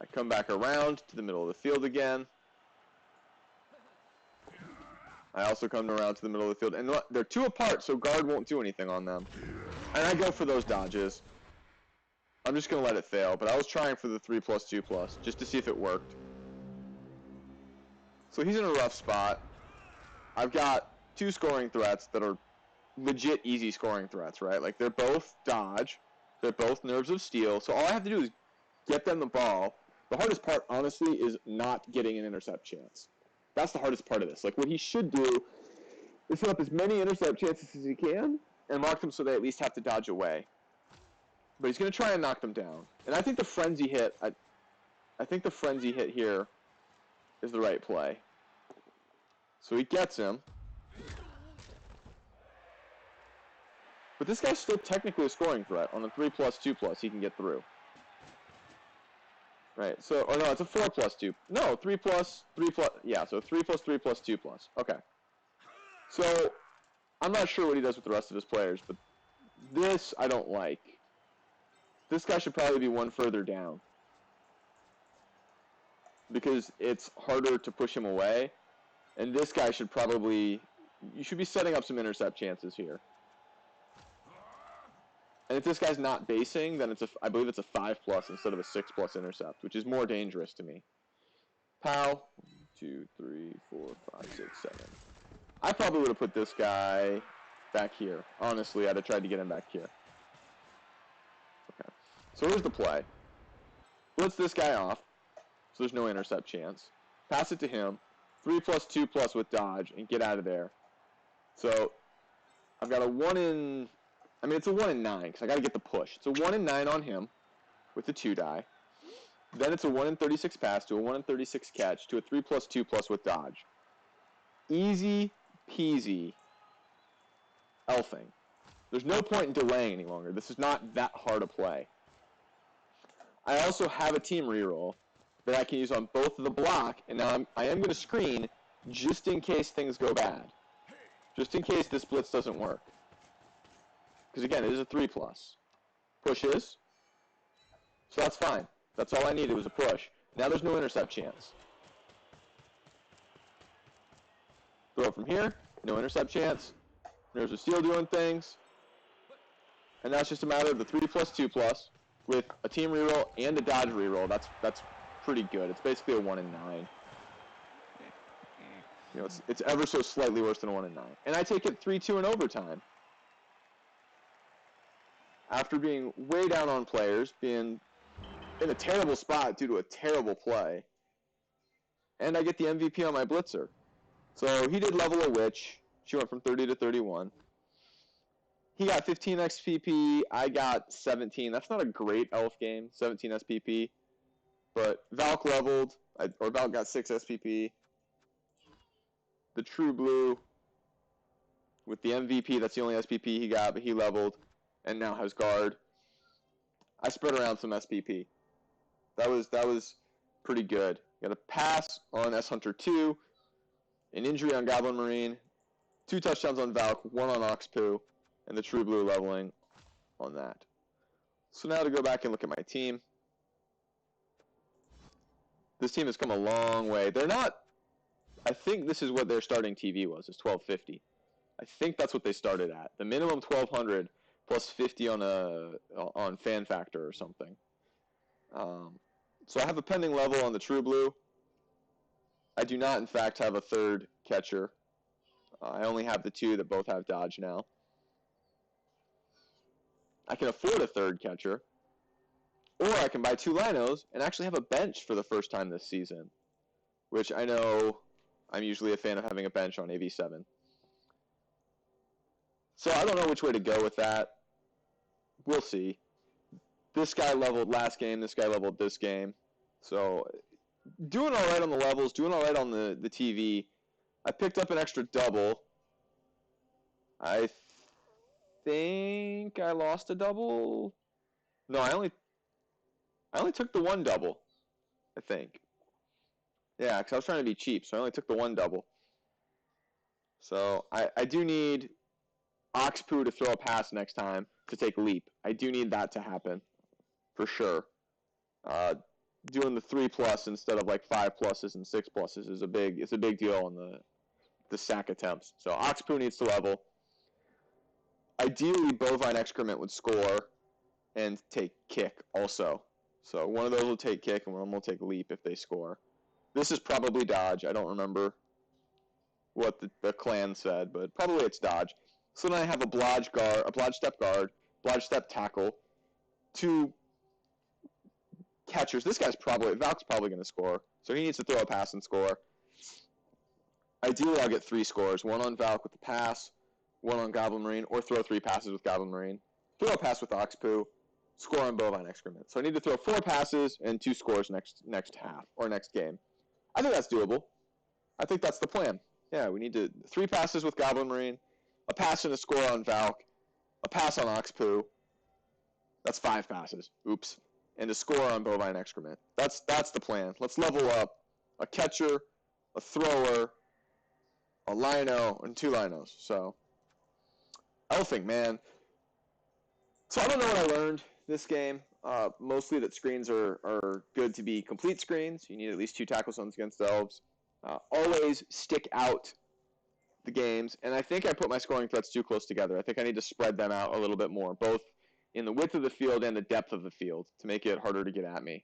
I come back around to the middle of the field again. I also come around to the middle of the field. And they're two apart, so guard won't do anything on them. And I go for those dodges. I'm just going to let it fail, but I was trying for the 3+2+, just to see if it worked. So he's in a rough spot. I've got two scoring threats that are legit easy scoring threats, right? Like, they're both dodge. They're both nerves of steel. So all I have to do is get them the ball. The hardest part, honestly, is not getting an intercept chance. That's the hardest part of this. Like, what he should do is set up as many intercept chances as he can and mark them so they at least have to dodge away. But he's going to try and knock them down. And I think the frenzy hit, I think the frenzy hit here is the right play. So he gets him. But this guy's still technically a scoring threat. On a 3+2+, he can get through. Right, so, oh no, it's a 4+2. No, 3+, yeah, so 3+3+2+. Okay. So, I'm not sure what he does with the rest of his players, but this I don't like. This guy should probably be one further down. Because it's harder to push him away. And this guy should probably, you should be setting up some intercept chances here. And if this guy's not basing, then I believe it's a 5+ instead of a 6+ intercept, which is more dangerous to me. Pow. 1, 2, 3, 4, 5, 6, 7. I probably would have put this guy back here. Honestly, I'd have tried to get him back here. Okay. So here's the play. Blitz this guy off, so there's no intercept chance. Pass it to him. 3+2+ with dodge, and get out of there. So I've got a 1 in... I mean, it's a 1 in 9, because I got to get the push. It's a 1 in 9 on him with the 2 die. Then it's a 1 in 36 pass to a 1 in 36 catch to a 3+2+ with dodge. Easy peasy elfing. There's no point in delaying any longer. This is not that hard a play. I also have a team reroll that I can use on both of the block, and now I am going to screen just in case things go bad. Just in case this blitz doesn't work. Because again, it is a 3+. Pushes. So that's fine. That's all I needed was a push. Now there's no intercept chance. Throw it from here. No intercept chance. There's a steal doing things. And now it's just a matter of the 3+2+ with a team reroll and a dodge reroll. That's pretty good. It's basically a 1 in 9. You know, it's ever so slightly worse than a 1 in 9. And I take it 3-2 in overtime. After being way down on players, being in a terrible spot due to a terrible play, and I get the MVP on my blitzer. So he did level a witch. She went from 30 to 31. He got 15 SPP. I got 17. That's not a great elf game, 17 SPP. But Valk leveled, or Valk got 6 SPP. The True Blue, with the MVP, that's the only SPP he got, but he leveled, and now has guard. I spread around some SPP. That was pretty good. Got a pass on S Hunter 2, an injury on Goblin Marine, 2 touchdowns on Valk, 1 on Oxpoo, and the True Blue leveling on that. So now to go back and look at my team. This team has come a long way. They're not, I think this is what their starting TV was, is 1250. I think that's what they started at. The minimum 1200 plus 50 on Fan Factor or something. So I have a pending level on the True Blue. I do not, in fact, have a third catcher. I only have the 2 that both have dodge now. I can afford a third catcher. Or I can buy 2 Linos and actually have a bench for the first time this season. Which I know I'm usually a fan of having a bench on AV7. So I don't know which way to go with that. We'll see. This guy leveled last game. This guy leveled this game. So doing all right on the levels, doing all right on the TV. I picked up an extra double. I think I lost a double. No, I only took the one double, I think. Yeah, because I was trying to be cheap, so I only took the one double. So I do need Oxpoo to throw a pass next time to take a leap. I do need that to happen, for sure. Uh, doing the 3+ instead of like 5+ and 6+ is a big deal on the sack attempts. So Oxpoo needs to level. Ideally, bovine excrement would score and take kick also. So one of those will take kick and one of them will take leap if they score. This is probably dodge. I don't remember what the clan said, but probably it's dodge. So then I have a blodge step guard, blodge step tackle, two catchers. Valk's probably going to score, so he needs to throw a pass and score. Ideally, I'll get 3 scores, one on Valk with the pass, one on Goblin Marine, or throw 3 passes with Goblin Marine, throw a pass with Oxpoo, score on bovine excrement. So I need to throw 4 passes and 2 scores next half or next game. I think that's doable. I think that's the plan. Yeah, we need 3 passes with Goblin Marine, a pass and a score on Valk, a pass on Oxpoo. That's 5 passes. Oops. And a score on bovine excrement. That's the plan. Let's level up a catcher, a thrower, a lino, and 2 linos. So, elfing, man. So I don't know what I learned this game. Mostly that screens are good to be complete screens. You need at least 2 tackle zones against elves. Always stick out the games, and I think I put my scoring threats too close together. I think I need to spread them out a little bit more, both in the width of the field and the depth of the field, to make it harder to get at me.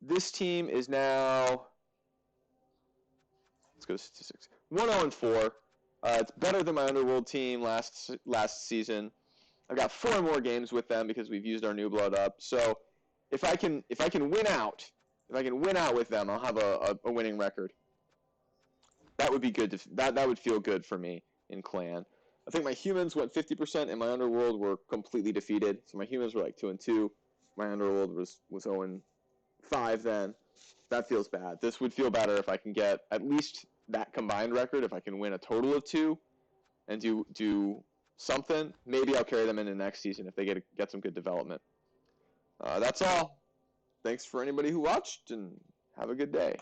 This team is now, let's go to statistics, 1-0-4. It's better than my Underworld team last season. I've got 4 more games with them because we've used our new blood up. So if I can win out, with them, I'll have a winning record. That would be good. That would feel good for me in clan. I think my humans went 50%, and my Underworld were completely defeated. So my humans were like 2-2. My Underworld was 0-5 then. That feels bad. This would feel better if I can get at least that combined record. If I can win a total of 2 and do something, maybe I'll carry them into next season if they get some good development. That's all. Thanks for anybody who watched, and have a good day.